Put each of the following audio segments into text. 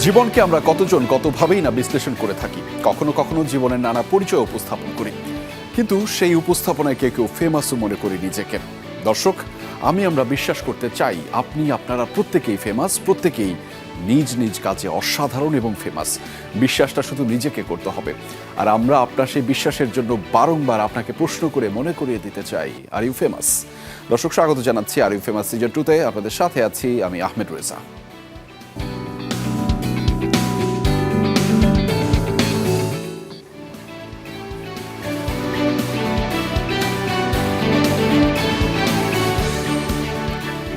জীবনকে আমরা কতজন কতভাবেই না বিশ্লেষণ করে থাকি, কখনো কখনো জীবনের নানা পরিচয় উপস্থাপন করি, কিন্তু সেই উপস্থাপনায় কেউ কেউ ফেমাসও মনে করি নিজেকে। দর্শক, আমরা বিশ্বাস করতে চাই আপনারা প্রত্যেকেই ফেমাস, প্রত্যেকেই নিজ নিজ কাজে অসাধারণ এবং ফেমাস। বিশ্বাসটা শুধু নিজেকে করতে হবে, আর আমরা আপনার সেই বিশ্বাসের জন্য বারংবার আপনাকে প্রশ্ন করে মনে করিয়ে দিতে চাই, আর ইউ ফেমাস। দর্শক, স্বাগত জানাচ্ছি আর ইউ ফেমাস সিজন 2-তে। আপনাদের সাথে আছি আমি আহমেদ রেজা।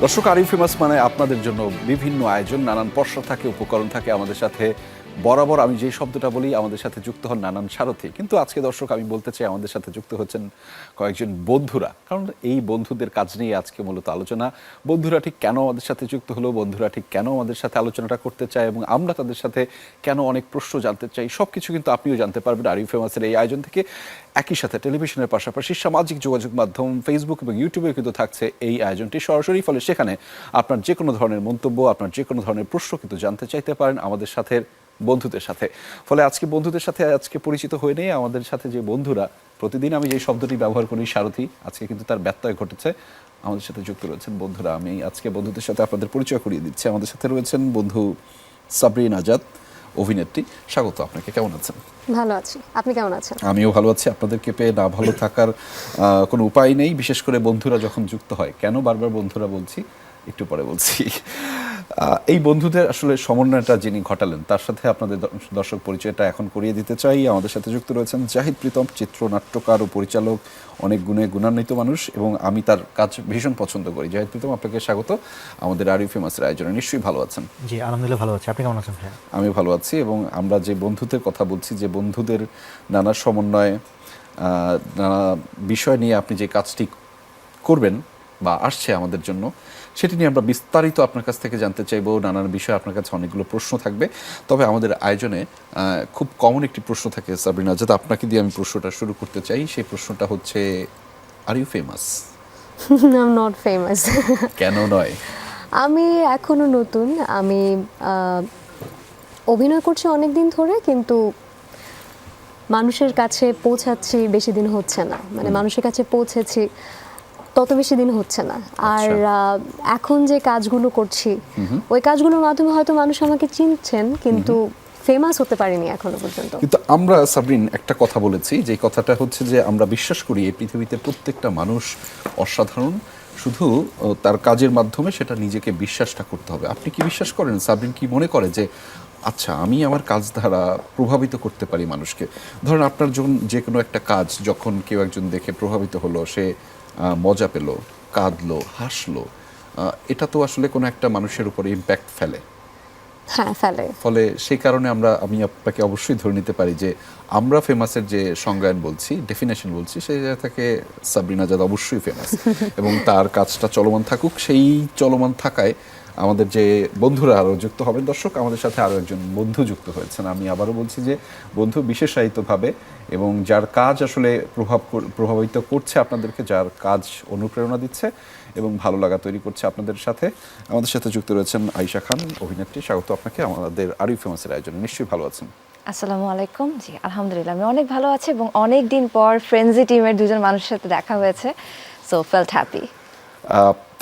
দর্শক, আর ইউ ফেমাস মানে আপনাদের জন্য বিভিন্ন আয়োজন, নানান পর্ষা থাকে, উপকরণ থাকে। আমাদের সাথে বরাবর আমি যে শব্দটা বলি, আমাদের সাথে যুক্ত হন নানান সারথি। কিন্তু আজকে দর্শক, আমি বলতে চাই আমাদের সাথে যুক্ত হচ্ছেন কয়েকজন বন্ধুরা, কারণ এই বন্ধুদের কাজ নিয়ে আজকে মূলত আলোচনা। বন্ধুরা ঠিক কেন আমাদের সাথে যুক্ত হলো, বন্ধুরা ঠিক কেন আমাদের সাথে আলোচনাটা করতে চায়, এবং আমরা তাদের সাথে কেন অনেক প্রশ্ন জানতে চাই, সব কিছু কিন্তু আপনিও জানতে পারবেন আর ইউ ফেমাসের এই আয়োজন থেকে। একই সাথে টেলিভিশনের পাশাপাশি সামাজিক যোগাযোগ মাধ্যম ফেসবুক এবং ইউটিউবে কিন্তু থাকছে এই আয়োজনটি সরাসরি। ফলে সেখানে আপনার যে কোনো ধরনের মন্তব্য, আপনার যে কোনো ধরনের প্রশ্ন কিন্তু জানতে চাইতে পারেন আমাদের সাথে বন্ধুদের সাথে। ফলে আজকে বন্ধুদের সাথে পরিচিত হয়ে নেই। আমাদের সাথে যে বন্ধুরা, প্রতিদিন আমি যে শব্দটি ব্যবহার করি সারথি, আজকে কিন্তু তার ব্যত্যয় ঘটেছে। আমাদের সাথে যুক্ত রয়েছেন বন্ধুরা। আমি আজকে বন্ধুদের সাথে আপনাদের পরিচয় করিয়ে দিচ্ছি। আমাদের সাথে রয়েছেন বন্ধু সাবরিন আজাদ, অভিনেত্রী। স্বাগত আপনাকে। কেমন আছেন? ভালো আছি, আপনি কেমন আছেন? আমিও ভালো আছি। আপনাদেরকে পেয়ে না ভালো থাকার কোনো উপায় নেই, বিশেষ করে বন্ধুরা যখন যুক্ত হয়। কেন বারবার বন্ধুরা বলছি, একটু পরে বলছি। এই বন্ধুদের আসলে সমন্বয়টা যিনি ঘটালেন, তার সাথে আপনাদের দর্শক পরিচয়টা এখন করিয়ে দিতে চাই। আমাদের সাথে যুক্ত রয়েছেন জাহিদ প্রীতম, চিত্রনাট্যকার ও পরিচালক, অনেক গুণে গুণান্বিত মানুষ, এবং আমি তার কাজ ভীষণ পছন্দ করি। জাহিদ প্রীতম, আপনাকে স্বাগত আমাদের আর ইউ ফেমাসের আয়োজনে। নিশ্চয়ই ভালো আছেন? জি, আলহামদুলিল্লাহ ভালো আছি। আপনি কেমন আছেন ভাইয়া? আমি ভালো আছি। এবং আমরা যে বন্ধুদের কথা বলছি, যে বন্ধুদের নানা সমন্বয়ে নানা বিষয় নিয়ে আপনি যে কাজটি করবেন বা আসছে আমাদের জন্য, সেটি নিয়ে আমরা বিস্তারিত আপনার কাছ থেকে জানতে চাইবো। নানান বিষয়ে আপনার কাছে অনেকগুলো প্রশ্ন থাকবে। তবে আমাদের আয়োজনে খুব কমন একটি প্রশ্ন থাকে সাবরিন আজাদ, আপনাকে দিয়ে আমি প্রশ্নটা শুরু করতে চাই। সেই প্রশ্নটা হচ্ছে, are you famous? I am not famous. কেন নয়? আমি এখনো নতুন। আমি অভিনয় করছি অনেক দিন ধরে, কিন্তু মানুষের কাছে পৌঁছাচ্ছি বেশি দিন হচ্ছে না। মানে মানুষের কাছে পৌঁছেছি তত বেশি দিন হচ্ছে না। আর এখন যে কাজগুলো করছি, ওই কাজগুলোর মাধ্যমে হয়তো মানুষ আমাকে চিনছেন, কিন্তু ফেমাস হতে পারিনি এখনো পর্যন্ত। কিন্তু আমরা সাবরিন একটা কথা বলেছি, যে কথাটা হচ্ছে যে আমরা বিশ্বাস করি এই পৃথিবীতে প্রত্যেকটা মানুষ অসাধারণ, শুধু তার কাজের মাধ্যমে সেটা নিজেকে বিশ্বাসটা করতে হবে। আপনি কি বিশ্বাস করেন? সাবরিন কি মনে করে যে আচ্ছা, আমি আমার কাজ দ্বারা প্রভাবিত করতে পারি মানুষকে? ধরেন আপনার যখন যে কোনো একটা কাজ যখন কেউ একজন দেখে প্রভাবিত হলো, সে মজা পেল, কাঁদলো, হাসলো, এটা তো আসলে কোনো একটা মানুষের উপরে ইম্প্যাক্ট ফেলে। হ্যাঁ, ফেলে। ফলে সেই কারণে আমি আপনাকে অবশ্যই ধরে নিতে পারি যে আমরা ফেমাসের যে সংজ্ঞায়ন বলছি, ডেফিনেশন বলছি, সেই জায়গা থেকে সাবরিন আজাদ অবশ্যই ফেমাস। এবং তার কাজটা চলমান থাকুক। সেই চলমান থাকায় আমাদের যে বন্ধুরা আরও যুক্ত হবেন। দর্শক, আমাদের সাথে আরও একজন বন্ধু যুক্ত হয়েছেন। আমি আবারও বলছি যে বন্ধু বিশেষায়িতভাবে, এবং যার কাজ আসলে প্রভাবিত করছে আপনাদেরকে, যার কাজ অনুপ্রেরণা দিচ্ছে এবং ভালো লাগা তৈরি করছে আপনাদের সাথে। আমাদের সাথে যুক্ত রয়েছেন আয়েশা খান, অভিনেত্রী। স্বাগত আপনাকে আমাদের আর ইউ ফেমাসের আয়োজনে। নিশ্চয়ই ভালো আছেন? আসসালামু আলাইকুম। জি, আলহামদুলিল্লাহ আমি অনেক ভালো আছি, এবং অনেক দিন পর ফ্রেন্ডজি টিমের দুজন মানুষের সাথে দেখা হয়েছে, so felt happy.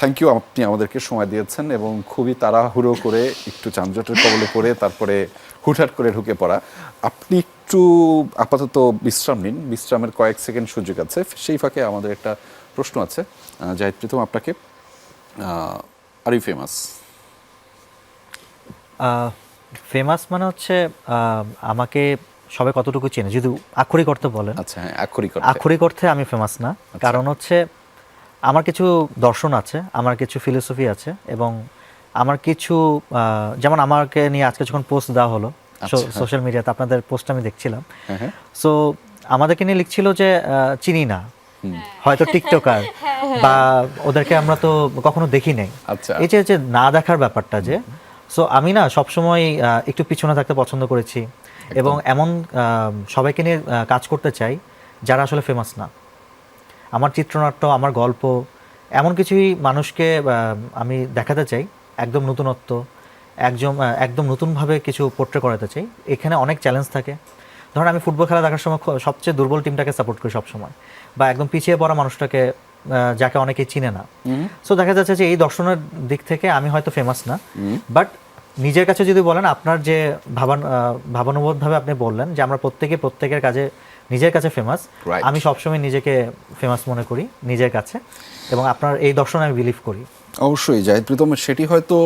Thank you, আপনি আমাদেরকে সময় দিয়েছেন, এবং খুবই তাড়াহুড়ো করে, একটু যানজটের কবলে পড়ে তারপরে হুটহাট করে ঢুকে পড়া। আপনি একটু আপাতত বিশ্রাম নিন, বিশ্রামের কয়েক সেকেন্ড সুযোগ আছে। সেই ফাঁকে আমাদের একটা প্রশ্ন আছে জাহিদ প্রীতম, আপনাকে। আর ইউ ফেমাস? ফেমাস মানে হচ্ছে আমাকে সবাই কতটুকু চেনে, যদি আক্ষরিক অর্থে বলেন। আচ্ছা, হ্যাঁ, আক্ষরিক অর্থে আমি ফেমাস না। কারণ হচ্ছে আমার কিছু দর্শন আছে, আমার কিছু ফিলোসফি আছে, এবং আমার কিছু যেমন আমাকে নিয়ে আজকে যখন পোস্ট দেওয়া হলো সোশ্যাল মিডিয়াতে, আপনাদের পোস্ট আমি দেখছিলাম। সো আমাদেরকে নিয়ে লিখছিল যে চিনি না, হয়তো টিকটকার, বা ওদেরকে আমরা তো কখনো দেখি নাই। এই যে না দেখার ব্যাপারটা, যে সো আমি না সবসময় একটু পিছনে থাকতে পছন্দ করেছি, এবং এমন সবাইকে নিয়ে কাজ করতে চাই যারা আসলে ফেমাস না। আমার চিত্রনাট্য, আমার গল্প, এমন কিছুই মানুষকে আমি দেখাতে চাই, একদম নতুনত্ব, একদম নতুনভাবে কিছু পোর্ট্রে করাতে চাই, এখানে অনেক চ্যালেঞ্জ থাকে। ধরুন আমি ফুটবল খেলা দেখার সময় সবচেয়ে দুর্বল টিমটাকে সাপোর্ট করি সবসময়, বা একদম পিছিয়ে পড়া মানুষটাকে যাকে অনেকেই চিনে না। সো দেখা যাচ্ছে যে এই দর্শনের দিক থেকে আমি হয়তো ফেমাস না, বাট নিজের কাছে যদি বলেন, আপনার যে ভাবানুবোধভাবে আপনি বললেন যে আমরা প্রত্যেকের কাজে নিজের কাছে ফেমাস, Right. আমি সবসময় নিজেকে ফেমাস মনে করি নিজের কাছে, এবং আপনার এই দর্শনে আমি বিলিভ করি। অবশ্যই জাহিদ প্রীতম, সেটি হয়তো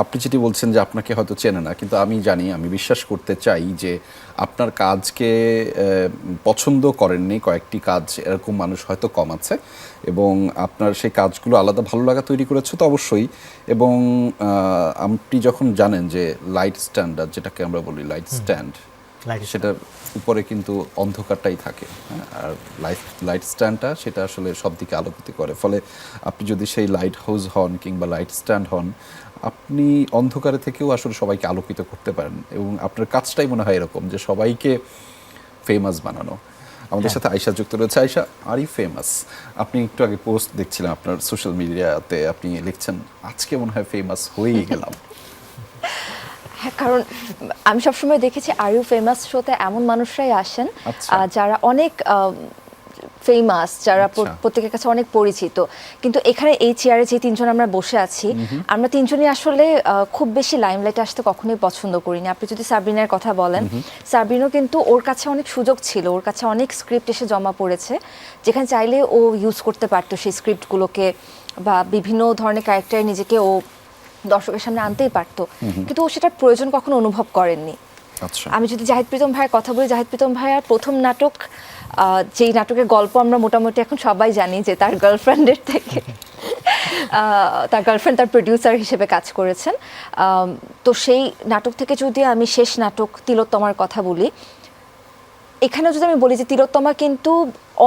আপনি যেটি বলছেন যে আপনাকে হয়তো চেনে না, কিন্তু আমি জানি, আমি বিশ্বাস করতে চাই যে আপনার কাজকে পছন্দ করেননি কয়েকটি কাজ, এরকম মানুষ হয়তো কম আছে, এবং আপনার সেই কাজগুলো আলাদা ভালো লাগা তৈরি করেছে তো অবশ্যই। এবং আপনি যখন জানেন যে লাইট স্ট্যান্ডার্ড, যেটাকে আমরা বলি লাইট স্ট্যান্ড, সেটার উপরে কিন্তু অন্ধকারটাই থাকে, হ্যাঁ, আর লাইট স্ট্যান্ডটা সেটা আসলে সব দিকে আলোকিত করে। ফলে আপনি যদি সেই লাইট হাউস হন কিংবা লাইট স্ট্যান্ড হন, আপনি অন্ধকারে থেকেও আসলে সবাইকে আলোকিত করতে পারেন, এবং আপনার কাজটাই মনে হয় এরকম যে সবাইকে ফেমাস বানানো। আমাদের সাথে আয়শা যুক্ত রয়েছে। Ayesha, are you famous? আপনি একটু আগে পোস্ট দেখছিলাম আপনার সোশ্যাল মিডিয়াতে, আপনি লিখছেন আজকে মনে হয় ফেমাস হয়েই গেলাম। হ্যাঁ, কারণ আমি সবসময় দেখেছি আর ইউ ফেমাস শোতে এমন মানুষরাই আসেন আচ্ছা। যারা অনেক ফেমাস, যারা আচ্ছা। প্রত্যেকের কাছে অনেক পরিচিত, কিন্তু এখানে এই চেয়ারে যে তিনজন আমরা বসে আছি, আমরা তিনজনই আসলে খুব বেশি লাইমলাইটে আসতে কখনোই পছন্দ করিনি। আপনি যদি সাবরিনার কথা বলেন, সাবরিনও কিন্তু ওর কাছে অনেক সুযোগ ছিল, ওর কাছে অনেক স্ক্রিপ্ট এসে জমা পড়েছে, যেখানে চাইলে ও ইউজ করতে পারতো সেই স্ক্রিপ্টগুলোকে, বা বিভিন্ন ধরনের ক্যারেক্টারে নিজেকে ও দর্শকের সামনে আনতেই পারতো, কিন্তু ও সেটার প্রয়োজন কখনো অনুভব করেননি। আচ্ছা। আমি যদি জাহিদ প্রীতম ভাইয়ের কথা বলি, জাহিদ প্রীতম ভাইয়ার প্রথম নাটক, যেই নাটকের গল্প আমরা মোটামুটি এখন সবাই জানি, যে তার গার্লফ্রেন্ডের থেকে তার গার্লফ্রেন্ড তার প্রডিউসার হিসেবে কাজ করেছেন, তো সেই নাটক থেকে যদি আমি শেষ নাটক তিলোত্তমার কথা বলি, এখানে যদি আমি বলি যে তিলোত্তমা কিন্তু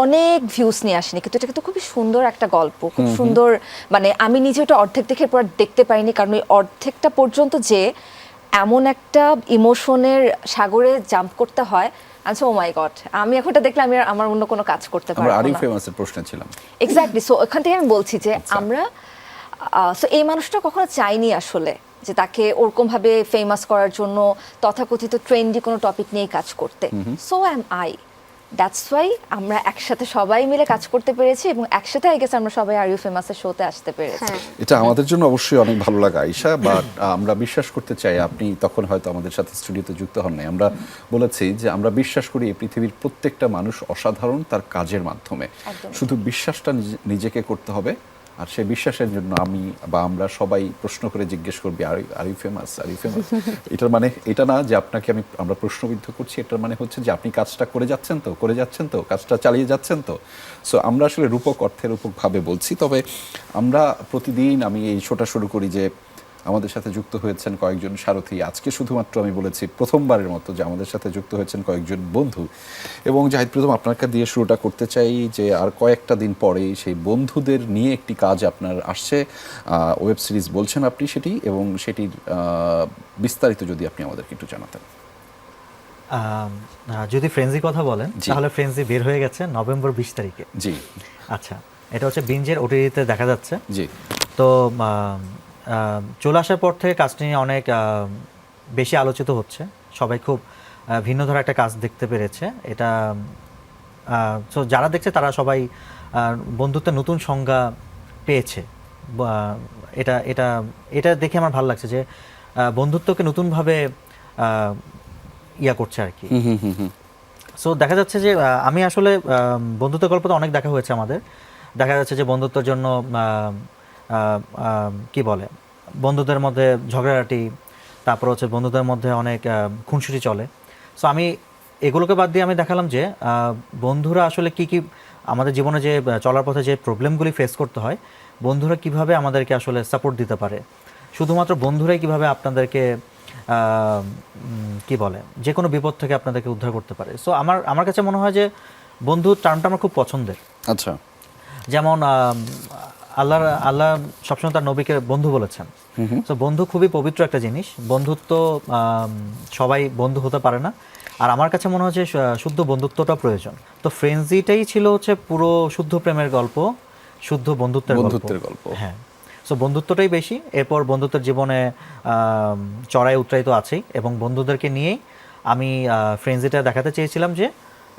অনেক ভিউজ নিয়ে আসেনি, কিন্তু এটা কিন্তু খুবই সুন্দর একটা গল্প, খুব সুন্দর, মানে আমি নিজে ওটা অর্ধেক দেখে পর দেখতে পাইনি, কারণ ওই অর্ধেকটা পর্যন্ত যে এমন একটা ইমোশনের সাগরে জাম্প করতে হয়, আচ্ছা ও মাই গড, আমি এখন এটা দেখলে আমি আমার অন্য কোনো কাজ করতে আমরা পারবো আর ইউ না। ফেমাসের প্রশ্নে ছিলাম। এক্স্যাক্টলি, সো ওখান থেকে আমি বলছি যে আমরা সো এই মানুষটা কখনো চাইনি আসলে যে তাকে ওরকম ভাবে ফেমাস করার জন্য তথাকথিত ট্রেন্ডি কোনো টপিক নিয়ে কাজ করতে। So am I, that's why আমরা একসাথে সবাই মিলে কাজ করতে পেরেছি, এবং একসাথে আই গেস আমরা সবাই আর ইউ ফেমাসের শোতে আসতে পেরেছি। হ্যাঁ। এটা আমাদের জন্য অবশ্যই অনেক ভালো লাগা আয়শা, বাট আমরা বিশ্বাস করতে চাই, আপনি তখন হয়তো আমাদের সাথে স্টুডিওতে যুক্ত হন নাই, আমরা বলেছি যে আমরা বিশ্বাস করি এই পৃথিবীর প্রত্যেকটা মানুষ অসাধারণ তার কাজের মাধ্যমে, একদম। শুধু বিশ্বাসটা নিজেকে করতে হবে, আর সেই বিশ্বাসের জন্য আমি বা আমরা সবাই প্রশ্ন করে জিজ্ঞেস করবি are you famous, are you famous. এটার মানে এটা না যে আপনাকে আমরা প্রশ্নবিদ্ধ করছি, এটার মানে হচ্ছে যে আপনি কাজটা করে যাচ্ছেন তো, কাজটা চালিয়ে যাচ্ছেন তো। সো আমরা আসলে রূপক অর্থের রূপকভাবে বলছি। তবে আমরা প্রতিদিন, আমি এই শোটা শুরু করি যে আমাদের সাথে যুক্ত হয়েছেন কয়েকজন সারথি, আজকে শুধুমাত্র আমি বলেছি প্রথমবারের মতো যে আমাদের সাথে যুক্ত হয়েছেন কয়েকজন বন্ধু। এবং জাহিদ প্রথম আপনাকে দিয়ে শুরুটা করতে চাই যে আর কয়েকটা দিন পরেই সেই বন্ধুদের নিয়ে একটি কাজ আপনার আসছে, ওয়েব সিরিজ বলছেন আপনি সেটি, এবং সেটির বিস্তারিত যদি আপনি আমাদেরকে একটু জানাতেন। যদি ফ্রেন্ডসি কথা বলেন, জি। তাহলে ফ্রেন্ডসি বের হয়ে গেছে নভেম্বর 20 তারিখে। জি আচ্ছা, এটা হচ্ছে বিঞ্জের ওটিটিতে দেখা যাচ্ছে। জি। তো চলে আসার পর থেকে কাজটি নিয়ে অনেক বেশি আলোচিত হচ্ছে, সবাই খুব ভিন্ন ধরনের একটা কাজ দেখতে পেরেছে। এটা তো যারা দেখছে তারা সবাই বন্ধুত্বের নতুন সংজ্ঞা পেয়েছে। এটা এটা এটা দেখে আমার ভালো লাগছে যে বন্ধুত্বকে নতুনভাবে করছে আর কি। সো দেখা যাচ্ছে যে আমি আসলে বন্ধুত্বের গল্প তো অনেক দেখা হয়েছে আমাদের, দেখা যাচ্ছে যে বন্ধুত্বের জন্য কি বলে, বন্ধুদের মধ্যে ঝগড়াঝাটি, তারপর হচ্ছে বন্ধুদের মধ্যে অনেক খুনসুটি চলে। সো আমি এগুলোকে বাদ দিয়ে আমি দেখালাম যে বন্ধুরা আসলে কি কি আমাদের জীবনে যে চলার পথে যে প্রবলেমগুলি ফেস করতে হয়, বন্ধুরা কিভাবে আমাদেরকে আসলে সাপোর্ট দিতে পারে, শুধুমাত্র বন্ধুরাই কিভাবে আপনাদেরকে কি বলে যে কোনো বিপদ থেকে আপনাদেরকে উদ্ধার করতে পারে। সো আমার কাছে মনে হয় যে বন্ধু টার্মটা আমার খুব পছন্দের। আচ্ছা। যেমন আল্লাহ সবসময় তার নবীকে বন্ধু বলেছেন। তো বন্ধু খুবই পবিত্র একটা জিনিস, বন্ধুত্ব সবাই বন্ধু হতে পারে না, আর আমার কাছে মনে হয় যে শুদ্ধ বন্ধুত্বটা প্রয়োজন। তো ফ্রেন্ডজিটাই ছিল হচ্ছে পুরো শুদ্ধ প্রেমের গল্প, শুদ্ধ বন্ধুত্বের গল্প। গল্প। হ্যাঁ, সো বন্ধুত্বটাই বেশি, এরপর বন্ধুত্বের জীবনে চড়াই উতরাই তো আছেই, এবং বন্ধুদেরকে নিয়েই আমি ফ্রেন্ডসিটা দেখাতে চেয়েছিলাম যে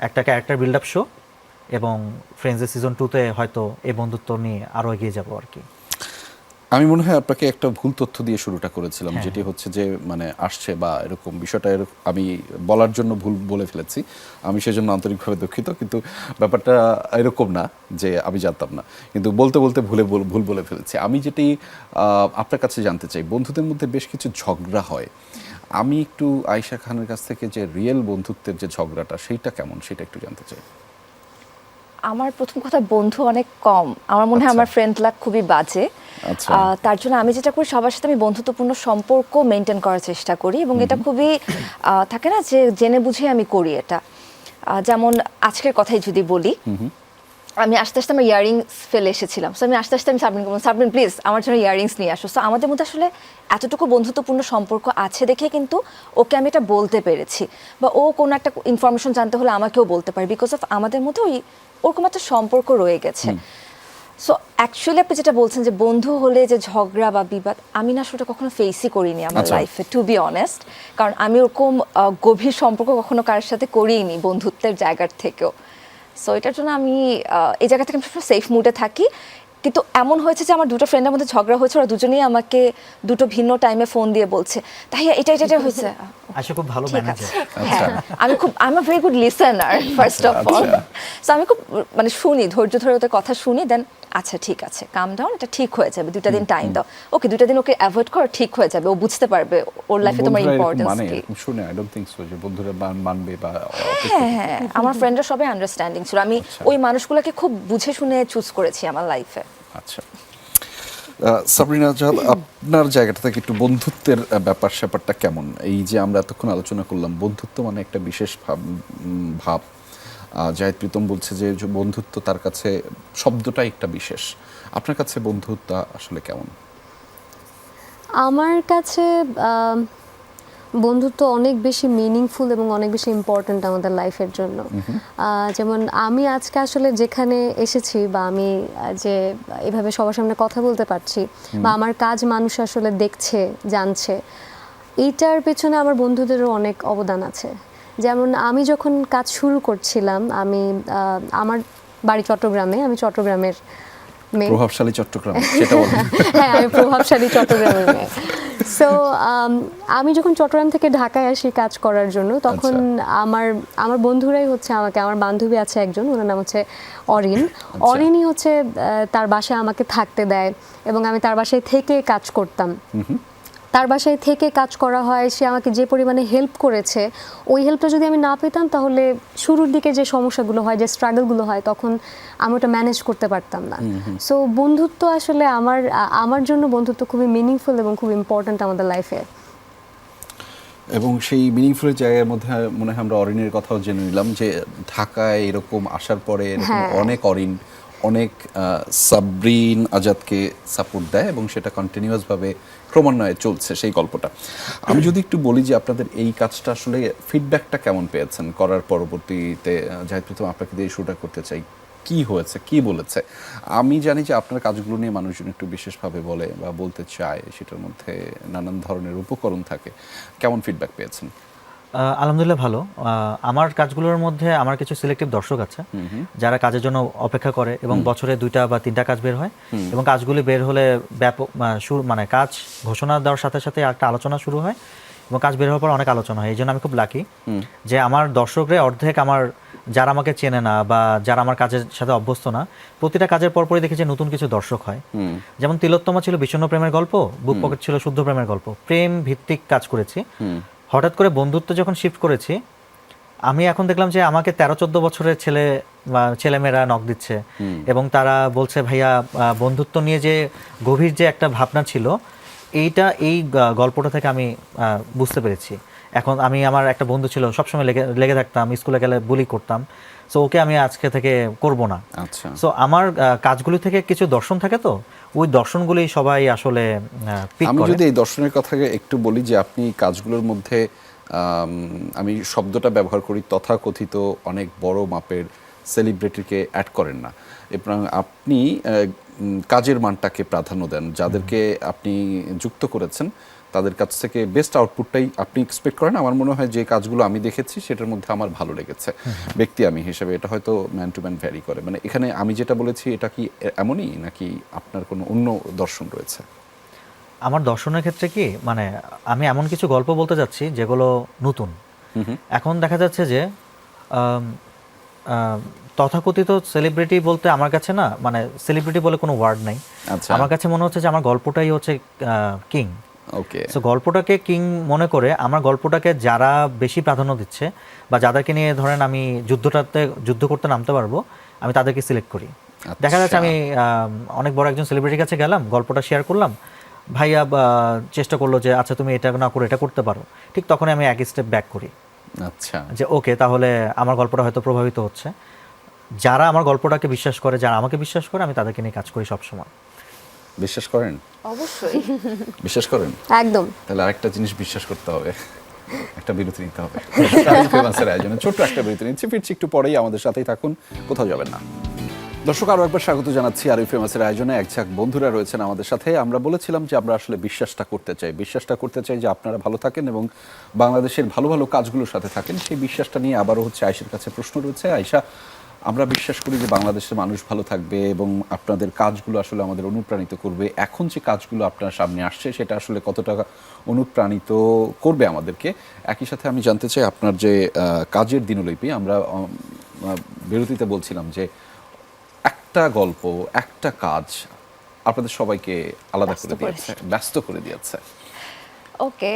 একটা ক্যারেক্টার বিল্ড আপ শো, এবং ফ্রেন্ডসের সিজন 2-তে হয়তো এই বন্ধুত্ব নিয়ে আরও এগিয়ে যাবো আর কি। আমি মনে হয় আপনাকে একটা ভুল তথ্য দিয়ে শুরুটা করেছিলাম, হ্যাঁ। যেটি হচ্ছে যে মানে আসছে বা এরকম বিষয়টা আমি বলার জন্য ভুল বলে ফেলেছি, আমি সেজন্য আন্তরিকভাবে দুঃখিত। কিন্তু ব্যাপারটা এরকম না যে আমি জানতাম না, কিন্তু বলতে বলতে ভুল বলে ফেলেছি। আমি যেটি আপনার কাছে জানতে চাই, বন্ধুদের মধ্যে বেশ কিছু ঝগড়া হয়, আমি একটু আয়েশা খানের কাছ থেকে যে রিয়েল বন্ধুত্বের যে ঝগড়াটা সেইটা কেমন সেটা একটু জানতে চাই। আমার প্রথম কথা, বন্ধু অনেক কম। আমার মনে হয় আচ্ছা। আমার ফ্রেন্ড লাক খুবই বাজে। আচ্ছা। তার জন্য আমি যেটা করি, সবার সাথে আমি বন্ধুত্বপূর্ণ সম্পর্ক মেনটেন করার চেষ্টা করি, এবং এটা খুবই থাকে না যে জেনে বুঝে আমি করি এটা। যেমন আজকের কথাই যদি বলি, আমি আস্তে আস্তে আমার ইয়ারিংস ফেলে এসেছিলাম। সো আমি আস্তে আস্তে আমি সাবমিন করলাম, সাবমিন প্লিজ আমার জন্য ইয়ারিংস নিয়ে আসো। সো আমাদের মধ্যে আসলে এতটুকু বন্ধুত্বপূর্ণ সম্পর্ক আছে দেখে কিন্তু ওকে আমি এটা বলতে পেরেছি, বা ও কোনো একটা ইনফরমেশন জানতে হলে আমাকেও বলতে পারে, বিকজ অফ আমাদের মধ্যে ওরকম একটা সম্পর্ক রয়ে গেছে। সো অ্যাকচুয়ালি আপনি যেটা বলছেন যে বন্ধু হলে যে ঝগড়া বা বিবাদ, আমি না সেটা কখনো ফেসই করিনি আমার আচ্ছা। লাইফে, টু বি অনেস্ট। কারণ আমি ওরকম গভীর সম্পর্ক কখনো কারোর সাথে করিনি বন্ধুত্বের জায়গার থেকেও। সো এটার জন্য আমি এই জায়গা থেকে আমি সবসময় সেফ মুডে থাকি। কিন্তু এমন হয়েছে যে আমার দুটো ফ্রেন্ডের মধ্যে ঝগড়া হয়েছে, ওরা দুজনেই আমাকে দুটো ভিন্ন টাইমে ফোন দিয়ে বলছে, তাই এটা হয়েছে। আশা খুব ভালো ঠিক ম্যানেজার। আছে, হ্যাঁ, আমি I very good listener first of all. So আমি খুব মানে শুনি, ধৈর্য ধরে ওদের কথা শুনি, দেন আচ্ছা ঠিক আছে, কাম ডাউন, এটা ঠিক হয়ে যাবে, 2টা দিন টাইম দাও, ওকে 2টা দিন ওকে অ্যাভয়েড করো, ঠিক হয়ে যাবে, ও বুঝতে পারবে ওর লাইফে তোমার বন্ধুরা এরকম ইম্পর্টেন্স মানে কি। এরকম শুনে আই ডোন্ট থিংক সো যে বন্ধুরা মানবে বা হ্যাঁ হ্যাঁ, আমার ফ্রেন্ডরা সবাই আন্ডারস্ট্যান্ডিং ছিল। আমি ওই মানুষগুলোকে খুব বুঝে শুনে চুজ করেছি আমার লাইফে। আচ্ছা। সাবরিনা জাহাদ, আপনার জায়গাটা থেকে একটু বন্ধুত্বের ব্যাপারটা কেমন? এই যে আমরা এতক্ষণ আলোচনা করলাম, বন্ধুত্ব মানে একটা বিশেষ ভাব। জাহিদ প্রীতম বলছে যে বন্ধুত্ব তার কাছে শব্দটাই একটা বিশেষ। আপনার কাছে বন্ধুত্ব আসলে কেমন? আমার কাছে বন্ধুত্ব অনেক বেশি মিনিংফুল এবং অনেক বেশি ইম্পর্ট্যান্ট আমাদের লাইফের জন্য। যেমন আমি আজকে আসলে যেখানে এসেছি, বা আমি যে এভাবে সবার সামনে কথা বলতে পারছি, বা আমার কাজ মানুষ আসলে দেখছে, জানছে, এইটার পেছনে আমার বন্ধুদেরও অনেক অবদান আছে। যেমন আমি যখন কাজ শুরু করছিলাম, আমি আমার বাড়ি চট্টগ্রামে, আমি চট্টগ্রামের মেয়ে। প্রভাবশালী চট্টগ্রাম, সেটা বলুন। হ্যাঁ, আমি প্রভাবশালী চট্টগ্রামের মেয়ে। সো আমি যখন চট্টগ্রাম থেকে ঢাকায় আসি কাজ করার জন্য, তখন আমার বন্ধুরাই হচ্ছে আমাকে, আমার বান্ধবী আছে একজন, ওনার নাম হচ্ছে অরিন। অরিনই হচ্ছে তার বাসায় আমাকে থাকতে দেয়, এবং আমি তার বাসায় থেকে কাজ করতাম। তার বাসায় থেকে কাজ করা হয়, সে আমাকে যে পরিমাণে হেল্প করেছে, ওই হেল্পটা যদি আমি না পেতাম, তাহলে শুরুর দিকে যে সমস্যাগুলো হয়, যে স্ট্রাগলগুলো হয়, তখন আমি ওটা ম্যানেজ করতে পারতাম না। সো বন্ধুত্ব আসলে আমার জন্য বন্ধুত্ব খুবই মিনিংফুল এবং খুব ইম্পর্ট্যান্ট আমাদের লাইফে। এবং সেই মিনিংফুল জায়গার মধ্যে মনে হয় আমরা অরিনের কথাও জেনে নিলাম যে ঢাকায় এরকম আসার পরে এরকম অনেক অরিন, অনেক সাবরিন আজাদকে সাপোর্ট দেয়, এবং সেটা কন্টিনিউয়াসভাবে ক্রমান্বয়ে চলছে সেই গল্পটা। আমি যদি একটু বলি যে আপনাদের এই কাজটা আসলে ফিডব্যাকটা কেমন পেয়েছেন করার পরবর্তীতে? জাহিদ প্রীতম, আপনাকে দিয়ে শুরুটা করতে চাই, কি হয়েছে, কি বলেছে? আমি জানি যে আপনার কাজগুলো নিয়ে মানুষজন একটু বিশেষভাবে বলে বা বলতে চায়, সেটার মধ্যে নানান ধরনের উপকরণ থাকে, কেমন ফিডব্যাক পেয়েছেন? আলহামদুলিল্লাহ ভালো। আমার কাজগুলোর মধ্যে আমার কিছু সিলেক্টিভ দর্শক আছে যারা কাজের জন্য অপেক্ষা করে, এবং বছরে 2টা বা 3টা কাজ বের হয়, এবং কাজগুলি বের হলে ব্যাপক মানে কাজ ঘোষণা দেওয়ার সাথে সাথে একটা আলোচনা শুরু হয়, এবং কাজ বের হওয়ার পর অনেক আলোচনা হয়। এই জন্য আমি খুব লাকি যে আমার দর্শকরা অর্ধেক আমার, যারা আমাকে চেনে না বা যারা আমার কাজের সাথে অভ্যস্ত না, প্রতিটা কাজের পরপরই দেখি যে নতুন কিছু দর্শক হয়। যেমন তিলোত্তমা ছিল বিষণ্ণ প্রেমের গল্প, বুক পকেট ছিল শুদ্ধ প্রেমের গল্প, প্রেম ভিত্তিক কাজ করেছি। হঠাৎ করে বন্ধুত্ব যখন শিফট করেছি, আমি এখন দেখলাম যে আমাকে 13-14 বছরের ছেলেমেয়েরা নক দিচ্ছে, এবং তারা বলছে ভাইয়া বন্ধুত্ব নিয়ে যে গভীর যে একটা ভাবনা ছিল, এই গল্পটা থেকে আমি বুঝতে পেরেছি। এখন আমার একটা বন্ধু ছিল, সবসময় লেগে থাকতাম, স্কুলে গেলে বুলি করতাম, সো ওকে আমি আজকে থেকে করব না। আচ্ছা। সো আমার কাজগুলি থেকে কিছু দর্শন থাকে, তো ওই দর্শনগুলি সবাই আসলে পিক আমি করে। যদি এই দর্শনের কথা একটু বলি যে আপনি কাজগুলোর মধ্যে আমি শব্দটা ব্যবহার করি, তথাকথিত অনেক বড় মাপের সেলিব্রিটিকে অ্যাড করেন না, এবং আপনি কাজের মানটাকে প্রাধান্য দেন। যাদেরকে আপনি যুক্ত করেছেন তাদের কাছ থেকে বেস্ট আউটপুটটাই আপনি এক্সপেক্ট করেন। আমার মনে হয় যে কাজগুলো আমি দেখেছি সেটার মধ্যে আমার ভালো লেগেছে ব্যক্তি আমি হিসেবে। এটা হয়তো ম্যান টু ম্যান ভ্যারি করে। মানে এখানে আমি যেটা বলেছি এটা কি এমনই, নাকি আপনার কোনো অন্য দর্শন রয়েছে? আমার দর্শনের ক্ষেত্রে কি, মানে আমি এমন কিছু গল্প বলতে যাচ্ছি যেগুলো নতুন। এখন দেখা যাচ্ছে যে তথাকথিত সেলিব্রিটি বলতে আমার কাছে না, মানে সেলিব্রিটি বলে কোনো ওয়ার্ড নাই। আচ্ছা, আমার কাছে মনে হচ্ছে যে আমার গল্পটাই হচ্ছে কিং। ওকে। সো গল্পটাকে কিং মনে করে আমার গল্পটাকে যারা বেশি প্রাধান্য দিচ্ছে বা যাদেরকে নিয়ে ধরেন আমি যুদ্ধ করতে নামতে পারবো, আমি তাদেরকে সিলেক্ট করি। দেখা যাচ্ছে আমি অনেক বড় একজন সেলিব্রিটির কাছে গেলাম, গল্পটা শেয়ার করলাম, ভাইয়া চেষ্টা করলো যে আচ্ছা তুমি এটা না করে এটা করতে পারো, ঠিক তখনই আমি এক স্টেপ ব্যাক করি। আচ্ছা, যে ওকে, তাহলে আমার গল্পটা হয়তো প্রভাবিত হচ্ছে। যারা আমার গল্পটাকে বিশ্বাস করে, যারা আমাকে বিশ্বাস করে, আমি তাদেরকে নিয়ে কাজ করি সবসময়। বিশ্বাস করেন? অবশ্যই। বিশ্বাস করেন? একদম। তাহলে আরেকটা জিনিস বিশ্বাস করতে হবে, একটা বিরতি নিতে হবে। ফেমাসের আয়োজনে ছোট্ট একটা বিরতি নিচ্ছি, ফিরছি একটু পরেই, আমাদের সাথেই থাকুন, কোথাও যাবেন না। দর্শক, আরও একবার স্বাগত জানাচ্ছি আরই ফেমাসের আয়োজনে। এক ঝাঁক বন্ধুরা রয়েছেন আমাদের সাথে। আমরা বলেছিলাম যে আমরা আসলে বিশ্বাসটা করতে চাই যে আপনারা ভালো থাকেন এবং বাংলাদেশের ভালো ভালো কাজগুলোর সাথে থাকেন। সেই বিশ্বাসটা নিয়ে আবারও হচ্ছে আয়েশার কাছে প্রশ্ন রয়েছে। আয়েশা, আমরা বিশ্বাস করি যে বাংলাদেশের মানুষ ভালো থাকবে এবং আপনাদের কাজগুলো আসলে আমাদের অনুপ্রাণিত করবে। এখন যে কাজগুলো আপনার সামনে আসছে সেটা আসলে কতটা অনুপ্রাণিত করবে আমাদেরকে? একই সাথে আমি জানতে চাই আপনার যে কাজের দিনলিপি, আমরা বিরতিতে বলছিলাম যে একটা গল্প, একটা কাজ আপনাদের সবাইকে আলাদা করে দিয়েছে, ব্যস্ত করে দিয়েছে। ওকে,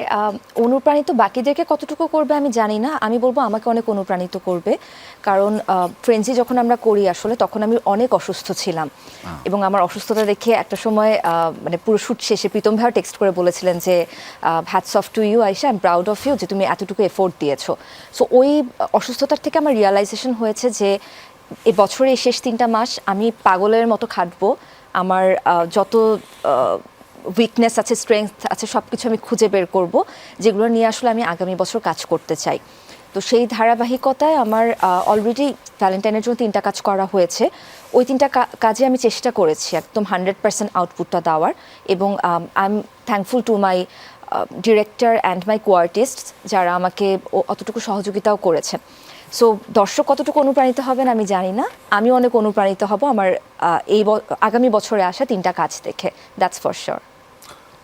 অনুপ্রাণিত বাকিদেরকে কতটুকু করবে আমি জানি না, আমি বলবো আমাকে অনেক অনুপ্রাণিত করবে। কারণ ফ্রেন্ডসি যখন আমরা করি আসলে তখন আমি অনেক অসুস্থ ছিলাম, এবং আমার অসুস্থতা দেখে একটা সময় মানে পুরো শুট শেষে প্রীতম ভাইও টেক্সট করে বলেছিলেন যে hats off to you Ayesha, I am proud of you যে তুমি এতটুকু এফোর্ট দিয়েছো। সো ওই অসুস্থতার থেকে আমার রিয়ালাইজেশন হয়েছে যে এই বছরের শেষ 3টা মাস আমি পাগলের মতো খাটবো। আমার যত উইকনেস আছে, স্ট্রেংথ আছে, সব কিছু আমি খুঁজে বের করব, যেগুলো নিয়ে আসলে আমি আগামী বছর কাজ করতে চাই। তো সেই ধারাবাহিকতায় আমার অলরেডি ভ্যালেন্টাইনের জন্য 3টা কাজ করা হয়েছে। ওই 3টা কাজে আমি চেষ্টা করেছি একদম 100% আউটপুটটা দেওয়ার, এবং I am thankful to my director and my co-artist, যারা আমাকে অতটুকু সহযোগিতাও করেছে। সো দর্শক কতটুকু অনুপ্রাণিত হবেন আমি জানি না, আমি অনেক অনুপ্রাণিত হব আমার আগামী বছরে আসা 3টা কাজ দেখে, দ্যাটস ফর শিওর।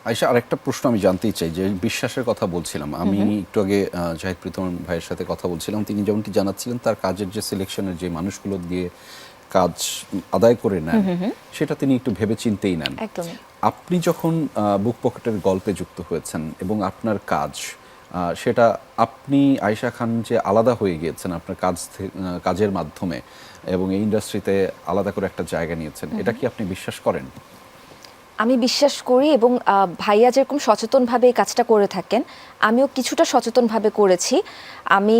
আয়েশা, আরেকটা প্রশ্ন আমি জানতেই চাই, যে বিশ্বাসের কথা বলছিলাম আমি একটু আগে, জাহিদ প্রীতম ভাইয়ের সাথে কথা বলছিলাম, তিনি যেমনটি জানাচ্ছিলেন তার কাজের যে সিলেকশনের যে মানুষগুলো দিয়ে কাজ আদায় করে নেন সেটা তিনি একটু ভেবে চিন্তেই নেন। একদমই। আপনি যখন বুক পকেটের গল্পে যুক্ত হয়েছেন এবং আপনার কাজ সেটা, আপনি আয়েশা খান যে আলাদা হয়ে গিয়েছেন আপনার কাজের মাধ্যমে এবং এই ইন্ডাস্ট্রিতে আলাদা করে একটা জায়গা নিয়েছেন, এটা কি আপনি বিশ্বাস করেন? আমি বিশ্বাস করি, এবং ভাইয়া যেরকম সচেতনভাবে এই কাজটা করে থাকেন, আমিও কিছুটা সচেতনভাবে করেছি। আমি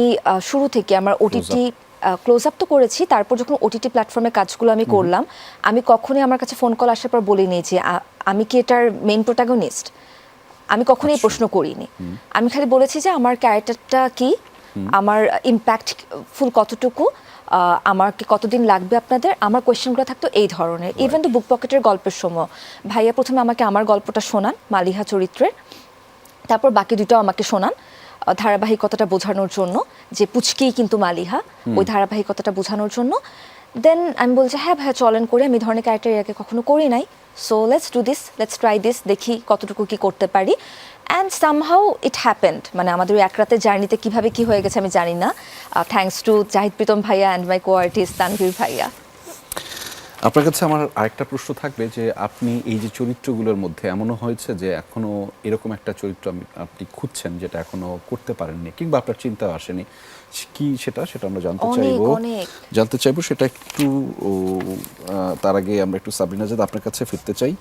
শুরু থেকে আমার ওটিটি ক্লোজ আপ তো করেছি, তারপর যখন ওটিটি প্ল্যাটফর্মে কাজগুলো আমি করলাম, আমি কখনোই আমার কাছে ফোন কল আসার পর বলিনি যে আমি কি এটার মেইন প্রোটাগনিস্ট। আমি কখনোই এই প্রশ্ন করিনি। আমি খালি বলেছি যে আমার ক্যারেক্টারটা কি, আমার ইম্প্যাক্টফুল কতটুকু, আমাকে কতদিন লাগবে আপনাদের, আমার কোয়েশ্চেনগুলো থাকতো এই ধরনের। ইভেন তো বুক পকেটের গল্পের সময় ভাইয়া প্রথমে আমাকে আমার গল্পটা শোনান মালিহা চরিত্রের, তারপর বাকি দুটোও আমাকে শোনান ধারাবাহিকতাটা বোঝানোর জন্য, যে পুচকেই কিন্তু মালিহা, ওই ধারাবাহিকতাটা বোঝানোর জন্য। দেন আমি বলছি হ্যাঁ ভাইয়া চলেন করে, আমি ধরনের ক্যারেক্টার এর আগে কখনো করি নাই, so let's do this, let's try this, দেখি কতটুকু কি করতে পারি। অ্যান্ড সামহাউ ইট হ্যাপেন্ড, মানে আমাদের এক রাতের জার্নিতে কীভাবে কী হয়ে গেছে আমি জানি না, থ্যাঙ্কস টু জাহিদ প্রীতম ভাইয়া অ্যান্ড মাই কো-আর্টিস্ট তানভীর ভাইয়া। আপনার কাছে আমার আরেকটা প্রশ্ন থাকবে যে আপনি এই যে চরিত্রগুলোর মধ্যে এমনও হয়েছে যে এখনো এরকম একটা চরিত্র আপনি খুঁজছেন যেটা এখনো করতে পারেননি কিংবা আপনার চিন্তাও আসেনি, কি সেটা আমরা জানতে চাইবো সেটা একটু। তার আগে আমরা একটু সাবরিনা জাদ আপনার কাছে ফিরতে চাই।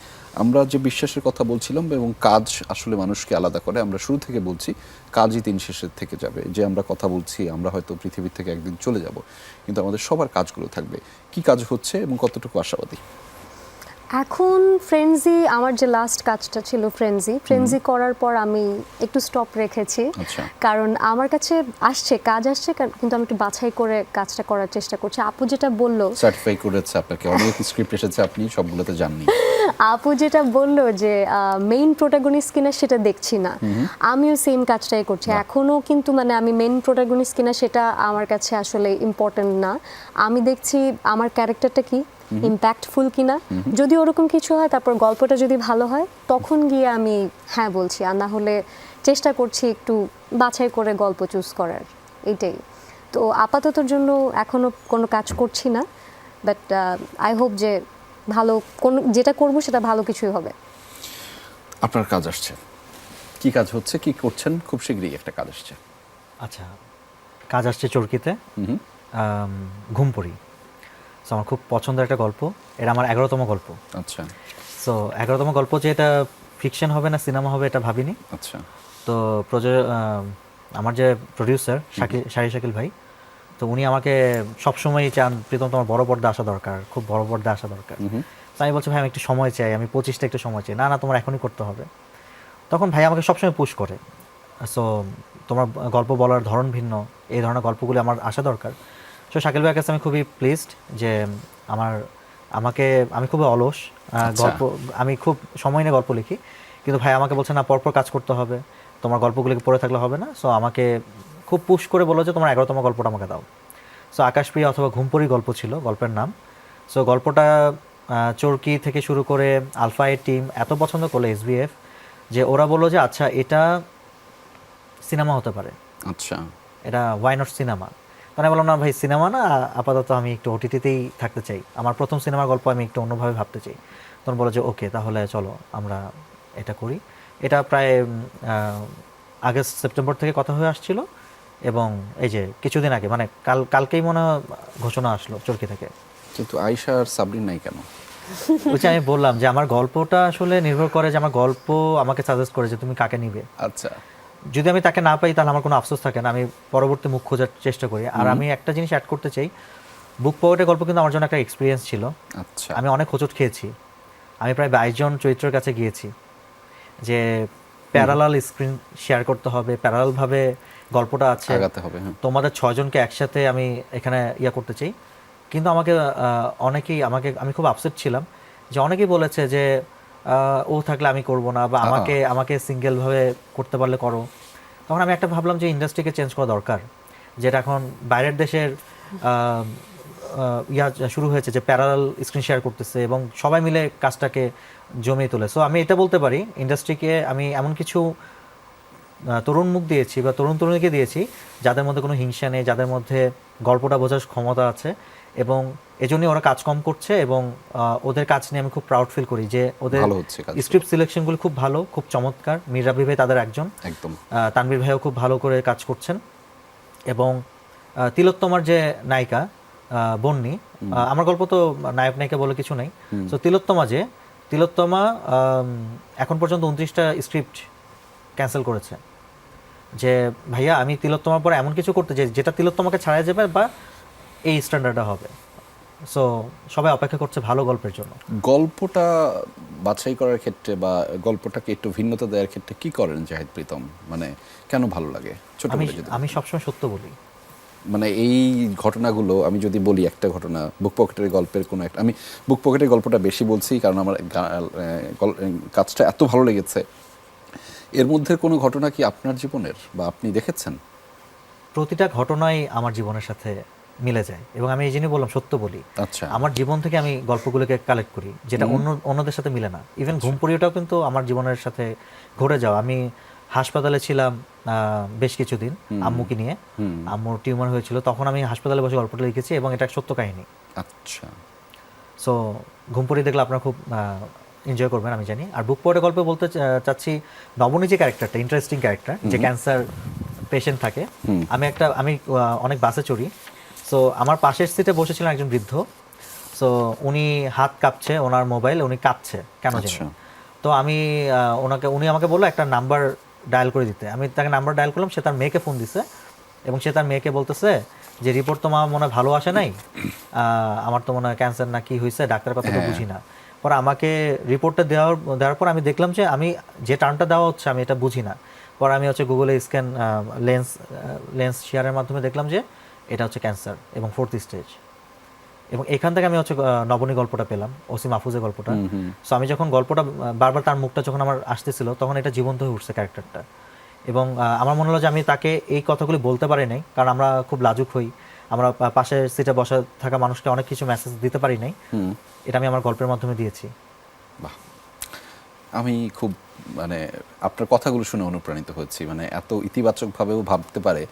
আমরা যে বিশ্বাসের কথা বলছিলাম এবং কাজ আসলে মানুষকে আলাদা করে, আমরা শুরু থেকে বলছি কাজই দিন শেষের থেকে যাবে। যে আমরা কথা বলছি, আমরা হয়তো পৃথিবীর থেকে একদিন চলে যাব, কিন্তু আমাদের সবার কাজগুলো থাকবে। কি কাজ হচ্ছে এবং কতটুকু আশাবাদী? এখন ফ্রেন্ডজি, আমার যে লাস্ট কাজটা ছিল ফ্রেন্ডজি করার পর আমি একটু স্টপ রেখেছি, আচ্ছা। কারণ আমার কাছে কাজ আসছে কিন্তু আমি একটু বাছাই করে কাজটা করার চেষ্টা করছি। আপু যেটা বললো, সার্টিফাই করেছে আপনাকে, অনেক স্ক্রিপ্ট এসেছে, আপনি সবগুলোতে যাননি। আপু যেটা বললো যে মেইন প্রোটাগনিস্ট কিনা সেটা দেখছি না, আমিও সেম কাজটাই করছি এখনো, কিন্তু মানে আমি মেইন প্রোটাগনিস্ট কিনা সেটা আমার কাছে আসলে ইম্পর্টেন্ট না। আমি দেখছি আমার ক্যারেক্টারটা কি ইম্প্যাক্টফুল কিনা, যদি ওরকম কিছু হয়, তারপর গল্পটা যদি ভালো হয়, তখন গিয়ে আমি হ্যাঁ বলছি, আর না হলে চেষ্টা করছি একটু বাছাই করে গল্প চুজ করার, এইটাই। তো আপাততর জন্য এখনো কোনো কাজ করছি না, বাট আই হোপ যে ভালো কোন যেটা করব সেটা ভালো কিছুই হবে। আপনার কাজ আসছে, কি কাজ হচ্ছে, কি করছেন? খুব শীঘ্রই একটা কাজ আসছে। আচ্ছা, কাজ আসছে চরকিতে, ঘুমপুরি। সো আমার খুব পছন্দের একটা গল্প, এটা আমার 11তম গল্প। আচ্ছা। সো 11তম গল্প, যে এটা ফিকশন হবে না সিনেমা হবে এটা ভাবিনি। আচ্ছা। তো আমার যে প্রডিউসার শাহির শাকিল ভাই, তো উনি আমাকে সবসময় চান, প্রীতম তোমার বড় পর্দা আসা দরকার, খুব বড় পর্দা আসা দরকার। তো আমি বলছি ভাই আমি একটু সময় চাই, আমি 25টা একটু সময় চাই। না না, তোমার এখনই করতে হবে। তখন ভাই আমাকে সবসময় পুশ করে, সো তোমার গল্প বলার ধরন ভিন্ন, এই ধরনের গল্পগুলি আমার আসা দরকার। সো শাকিল ভাইয়ের কাছে আমি খুবই প্লিজড যে আমি খুবই অলস, গল্প আমি খুব সময় নিয়ে গল্প লিখি, কিন্তু ভাই আমাকে বলছে না, পরপর কাজ করতে হবে, তোমার গল্পগুলিকে পড়ে থাকলে হবে না। সো আমাকে খুব পুশ করে বললো যে তোমার 11তম গল্পটা আমাকে দাও। সো আকাশপ্রিয়া অথবা ঘুমপুরি গল্প ছিল গল্পের নাম। সো গল্পটা চরকি থেকে শুরু করে আলফা এর টিম এত পছন্দ করলো, SBF, যে ওরা বললো যে আচ্ছা এটা সিনেমা হতে পারে, আচ্ছা। এটা ওয়াই নট সিনেমা। মানে বললাম না ভাই সিনেমা না, আপাতত আমি একটু OTT-তেই থাকতে চাই, আমার প্রথম সিনেমার গল্প আমি একটু অন্যভাবে ভাবতে চাই। তখন বলো যে ওকে তাহলে চলো আমরা এটা করি। এটা প্রায় আগস্ট সেপ্টেম্বর থেকে কথা হয়ে আসছিল, এবং এই যে কিছুদিন আগে মানে কালকেই মনে হয় ঘোষণা আসলো চরকি থেকে। কিন্তু আয়েশা আর সাবরিন নাই কেন? ওই যে আমি বললাম যে আমার গল্পটা আসলে নির্ভর করে যে আমার গল্প আমাকে সাজেস্ট করে যে তুমি কাকে নিবে। আচ্ছা। যদি আমি তাকে না পাই তাহলে আমার কোনো আফসোস থাকে না, আমি পরবর্তী মুখ খোঁজার চেষ্টা করি। আর আমি একটা জিনিস অ্যাড করতে চাই, বুক পকেটের গল্প কিন্তু আমার জন্য একটা এক্সপিরিয়েন্স ছিল। আচ্ছা। আমি অনেক হোঁচট খেয়েছি, আমি প্রায় 22 জন চরিত্রের কাছে গিয়েছি, যে প্যারালাল স্ক্রিন শেয়ার করতে হবে, প্যারালালভাবে গল্পটা আছে, আগাতে হবে। হ্যাঁ। তোমাদের 6 জনকে একসাথে আমি এখানে করতে চাই। কিন্তু আমাকে আমি খুব আপসেট ছিলাম যে অনেকেই বলেছে যে ও থাকলে আমি করব না, বা আমাকে সিঙ্গেলভাবে করতে পারলে করো। তখন আমি একটা ভাবলাম যে ইন্ডাস্ট্রিকে চেঞ্জ করা দরকার, যেটা এখন বাইরের দেশের শুরু হয়েছে, যে প্যারালাল স্ক্রিন শেয়ার করতেছে এবং সবাই মিলে কাজটাকে জমিয়ে তোলে। সো আমি এটা বলতে পারি ইন্ডাস্ট্রিকে আমি এমন কিছু তরুণ মুখ দিয়েছি বা তরুণীকে দিয়েছি যাদের মধ্যে কোনো হিংসা নেই, যাদের মধ্যে গল্পটা বোঝার ক্ষমতা আছে, এবং এজন্যই ওরা কাজ কম করছে, এবং ওদের কাজ নিয়ে আমি খুব প্রাউড ফিল করি যে ওদের স্ক্রিপ্ট সিলেকশনগুলো খুব ভালো, খুব চমৎকার। মীর রাব্বি ভাই তাদের একজন, একদম। তানভীর ভাইও খুব ভালো করে কাজ করছেন, এবং তিলোত্তমার যে নায়িকা বন্নি, আমার গল্প তো নায়ক নায়িকা বলে কিছু নেই। তো তিলোত্তমা এখন পর্যন্ত 29টা স্ক্রিপ্ট ক্যান্সেল করেছে, যে ভাইয়া আমি তিলোত্তমার পরে এমন কিছু করতে চাই যেটা তিলোত্তমাকে ছাড়া যাবে বা এই স্ট্যান্ডার্ডটা হবে। সো সবাই অপেক্ষা করছে ভালো গল্পের জন্য। গল্পটা বাছাই করার ক্ষেত্রে বা গল্পটাকে একটু ভিন্নতা দেওয়ার ক্ষেত্রে কি করেন জাহিদ প্রীতম? মানে কেন ভালো লাগে? ছোট করে যদি। আমি সবসময় সত্য বলি। মানে এই ঘটনাগুলো আমি যদি বলি, একটা ঘটনা বুক পকেটের গল্পের কোনো একটা, আমি বুক পকেটের গল্পটা বেশি বলছি কারণ আমার কাজটা এত ভালো লেগেছে। এর মধ্যে কোনো ঘটনা কি আপনার জীবনের বা আপনি দেখেছেন? প্রতিটা ঘটনাই আমার জীবনের সাথে মিলে যায়, এবং আমি এই জন্যই বললাম সত্য বলি। আচ্ছা। আমার জীবন থেকে আমি গল্পগুলোকে কালেক্ট করি, যেটা অন্যদের সাথে মিলে না। ইভেন ঘুমপুরিটাও কিন্তু আমার জীবনের সাথে ঘটে যাওয়া। আমি হাসপাতালে ছিলাম বেশ কিছুদিন আম্মুকে নিয়ে, আম্মুর টিউমার হয়েছিল, তখন আমি হাসপাতালে বসে গল্পটা লিখেছি, এবং এটা সত্য কাহিনী। আচ্ছা। সো ঘুমপুরি দেখলে আপনারা খুব এনজয় করবেন আমি জানি। আর বুক পকেটের গল্পে বলতে চাচ্ছি, নবনী যে ক্যারেক্টারটা, ইন্টারেস্টিং ক্যারেক্টার, যে ক্যান্সার পেশেন্ট থাকে। আমি অনেক বাসে চড়ি, সো আমার পাশের সিটে বসেছিলেন একজন বৃদ্ধ। সো উনি হাত কাঁপছে, ওনার মোবাইল, উনি কাঁপছে কেন জানি। তো উনি আমাকে বললো একটা নাম্বার ডায়াল করে দিতে। আমি তাকে নাম্বার ডায়াল করলাম, সে তার মেয়েকে ফোন দিছে, এবং সে তার মেয়েকে বলতেছে যে রিপোর্ট তো মনে হয় ভালো আসে নাই, আমার তো মনে হয় ক্যান্সার না কি হয়েছে, ডাক্তারের কথা তো বুঝি না। পর আমাকে রিপোর্টটা দেওয়ার পর আমি দেখলাম যে আমি যে টার্মটা দেওয়া হচ্ছে আমি এটা বুঝি না। পর আমি হচ্ছে গুগলে স্ক্যান লেন্স শেয়ারের মাধ্যমে দেখলাম যে এটা হচ্ছে ক্যান্সার এবং 4th স্টেজ। এবং এখান থেকে আমি হচ্ছে নবনী গল্পটা পেলাম, ওসি মাহফুজের গল্পটা। সো আমি যখন গল্পটা বারবার তার মুখটা যখন আমার আসতেছিল তখন এটা জীবন্ত হয়ে উঠছে ক্যারেক্টারটা। এবং আমার মনে হলো যে আমি তাকে এই কথাগুলি বলতে পারি নাই, কারণ আমরা খুব লাজুক হই, আমরা পাশের সিটে বসা থাকা মানুষকে অনেক কিছু মেসেজ দিতে পারি নাই, এটা আমি আমার গল্পের মাধ্যমে দিয়েছি। বাহ, আমি খুব মানে আপনার কথাগুলো শুনে অনুপ্রাণিত হচ্ছি, মানে এত ইতিবাচকভাবেও ভাবতে পারে।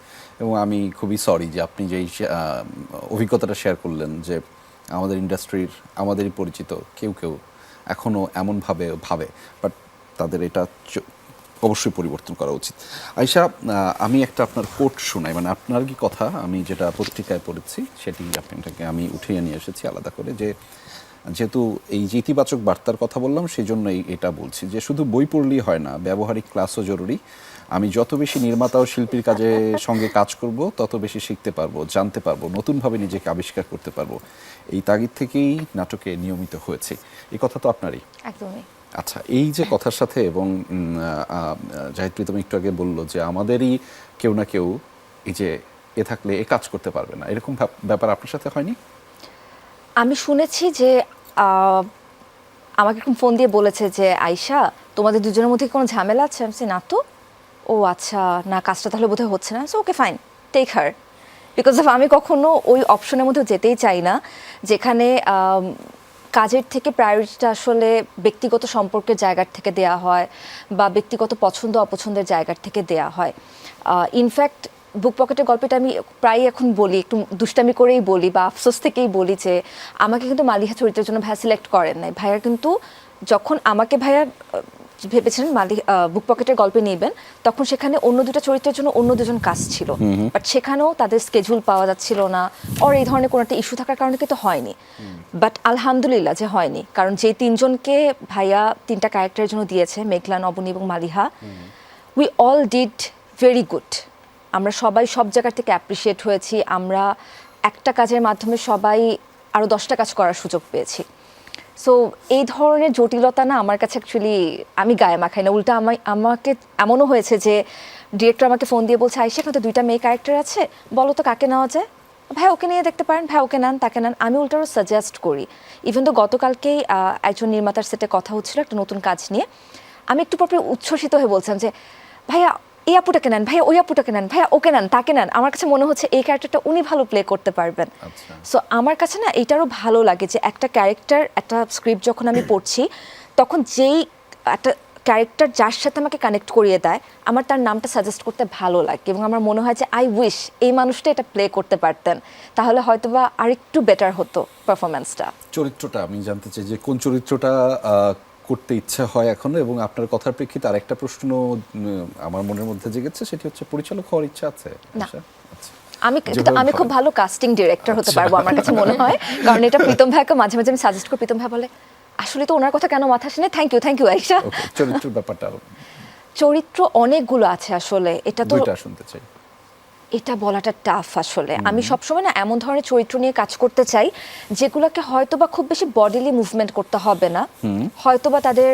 এবং আমি খুবই সরি যে আপনি যেই অভিজ্ঞতাটা শেয়ার করলেন যে আমাদের ইন্ডাস্ট্রির আমাদেরই পরিচিত কেউ কেউ এখনও এমনভাবে ভাবে, বাট তাদের এটা অবশ্যই পরিবর্তন করা উচিত। আয়েশা, আমি একটা আপনার কোট শোনাই, মানে আপনার কি কথা আমি যেটা পত্রিকায় পড়েছি সেটি আপনাকে আমি উঠিয়ে নিয়ে এসেছি আলাদা করে, যে যেহেতু এই যে ইতিবাচক বার্তার কথা বললাম সেই জন্যই এটা বলছি যে শুধু বই পড়লেই হয় না, ব্যবহারিক ক্লাসও জরুরি। আমি যত বেশি নির্মাতা ও শিল্পীর সঙ্গে কাজ করব তত বেশি শিখতে পারবো, জানতে পারবো, নতুনভাবে নিজেকে আবিষ্কার করতে পারবো। এই তাগিদ থেকেই নাটকে নিয়মিত হয়েছে। এই কথা তো আপনারই? একদমই। আচ্ছা, এই যে কথার সাথে এবং জাহিদ প্রীতম একটু আগে বললো যে আমাদেরই কেউ না কেউ এই যে এ থাকলে এ কাজ করতে পারবে না, এরকম ব্যাপার আপনার সাথে হয়নি? আমি শুনেছি যে আমাকে ফোন দিয়ে বলেছে যে আয়শা তোমাদের দুজনের মধ্যে কোনো ঝামেলা আছে? আমি বলছি না তো। ও আচ্ছা, না কাজটা তাহলে বোধহয় হচ্ছে না। So okay fine, take her. Because of আমি কখনো ওই অপশনের মধ্যে যেতেই চাই না যেখানে কাজের থেকে প্রায়োরিটিটা আসলে ব্যক্তিগত সম্পর্কের জায়গার থেকে দেয়া হয় বা ব্যক্তিগত পছন্দ অপছন্দের জায়গার থেকে দেয়া হয়। ইনফ্যাক্ট বুক পকেটের গল্পটা আমি প্রায় এখন বলি, একটু দুষ্টামি করেই বলি বা আফসোস থেকেই বলি যে আমাকে কিন্তু মালিহা চরিত্রের জন্য ভাইয়া সিলেক্ট করেন নাই। ভাইয়া কিন্তু যখন আমাকে ভাইয়া ভেবেছিলেন বুক পকেটের গল্পে নেবেন, তখন সেখানে অন্য দুটো চরিত্রের জন্য অন্য দুজন কাস্ট ছিল, বাট সেখানেও তাদের স্কেজুল পাওয়া যাচ্ছিল না, আর এই ধরনের কোনো একটা ইস্যু থাকার কারণে কিন্তু হয়নি। বাট আলহামদুলিল্লাহ যে হয়নি, কারণ যে তিনজনকে ভাইয়া তিনটা ক্যারেক্টারের জন্য দিয়েছে, মেঘলা, নবনী এবং Maliha, we all did very good. আমরা সবাই সব জায়গা থেকে অ্যাপ্রিসিয়েট হয়েছি। আমরা একটা কাজের মাধ্যমে সবাই আরও 10টা কাজ করার সুযোগ পেয়েছি। সো এই ধরনের জটিলতা না আমার কাছে অ্যাকচুয়ালি আমি গায়ে মাখাই না, উল্টা আমাকে এমনও হয়েছে যে ডিরেক্টর আমাকে ফোন দিয়ে বলছে আয়শা এখানে তো 2টা মেয়ে ক্যারেক্টার আছে, বলো তো কাকে নেওয়া যায়? ভাই ওকে নিয়ে দেখতে পারেন, ভাই ওকে নেন, তাকে নেন। আমি উল্টারও সাজেস্ট করি। ইভেন তো গতকালকেই একজন নির্মাতার সেটে কথা হচ্ছিল একটা নতুন কাজ নিয়ে, আমি একটু পরে উচ্ছ্বসিত হয়ে বলছিলাম যে ভাইয়া এই আপুটাকে নেন, ভাইয়া ওই আপুটাকে নেন, ভাইয়া ওকে নেন, তাকে নেন। আমার কাছে মনে হচ্ছে এই ক্যারেক্টারটা উনি ভালো প্লে করতে পারবেন। সো আমার কাছে না এইটারও ভালো লাগে যে একটা ক্যারেক্টার, একটা স্ক্রিপ্ট যখন আমি পড়ছি তখন যেই একটা ক্যারেক্টার যার সাথে আমাকে কানেক্ট করিয়ে দেয় আমার তার নামটা সাজেস্ট করতে ভালো লাগে, এবং আমার মনে হয় যে আই উইশ এই মানুষটা এটা প্লে করতে পারতেন, তাহলে হয়তোবা আরেকটু বেটার হতো পারফরমেন্সটা। চরিত্রটা আমি জানতে চাই যে কোন চরিত্রটা করতে ইচ্ছা হয় এখনো, এবং আপনার কথার প্রেক্ষিতে আরেকটা প্রশ্ন আমার মনের মধ্যে জেগেছে, সেটি হচ্ছে পরিচালক হওয়ার ইচ্ছা আছে? না, আমি খুব ভালো কাস্টিং ডিরেক্টর হতে পারবো আমার কাছে মনে হয়, কারণ এটা প্রীতম ভাইকে মাঝে মাঝে আমি সাজেস্ট করি। প্রীতম ভাই বলে আসলে তো ওনার কথা কেন মাথা আসে না। Thank you Ayesha. চরিত্রের ব্যাপারটা, চরিত্র অনেকগুলো আছে আসলে, এটা তো দুইটা শুনতে চাই। এটা বলাটা টাফ আসলে। আমি সবসময় না এমন ধরনের চরিত্র নিয়ে কাজ করতে চাই যেগুলোকে হয়তোবা খুব বেশি বডিলি মুভমেন্ট করতে হবে না, হয়তোবা তাদের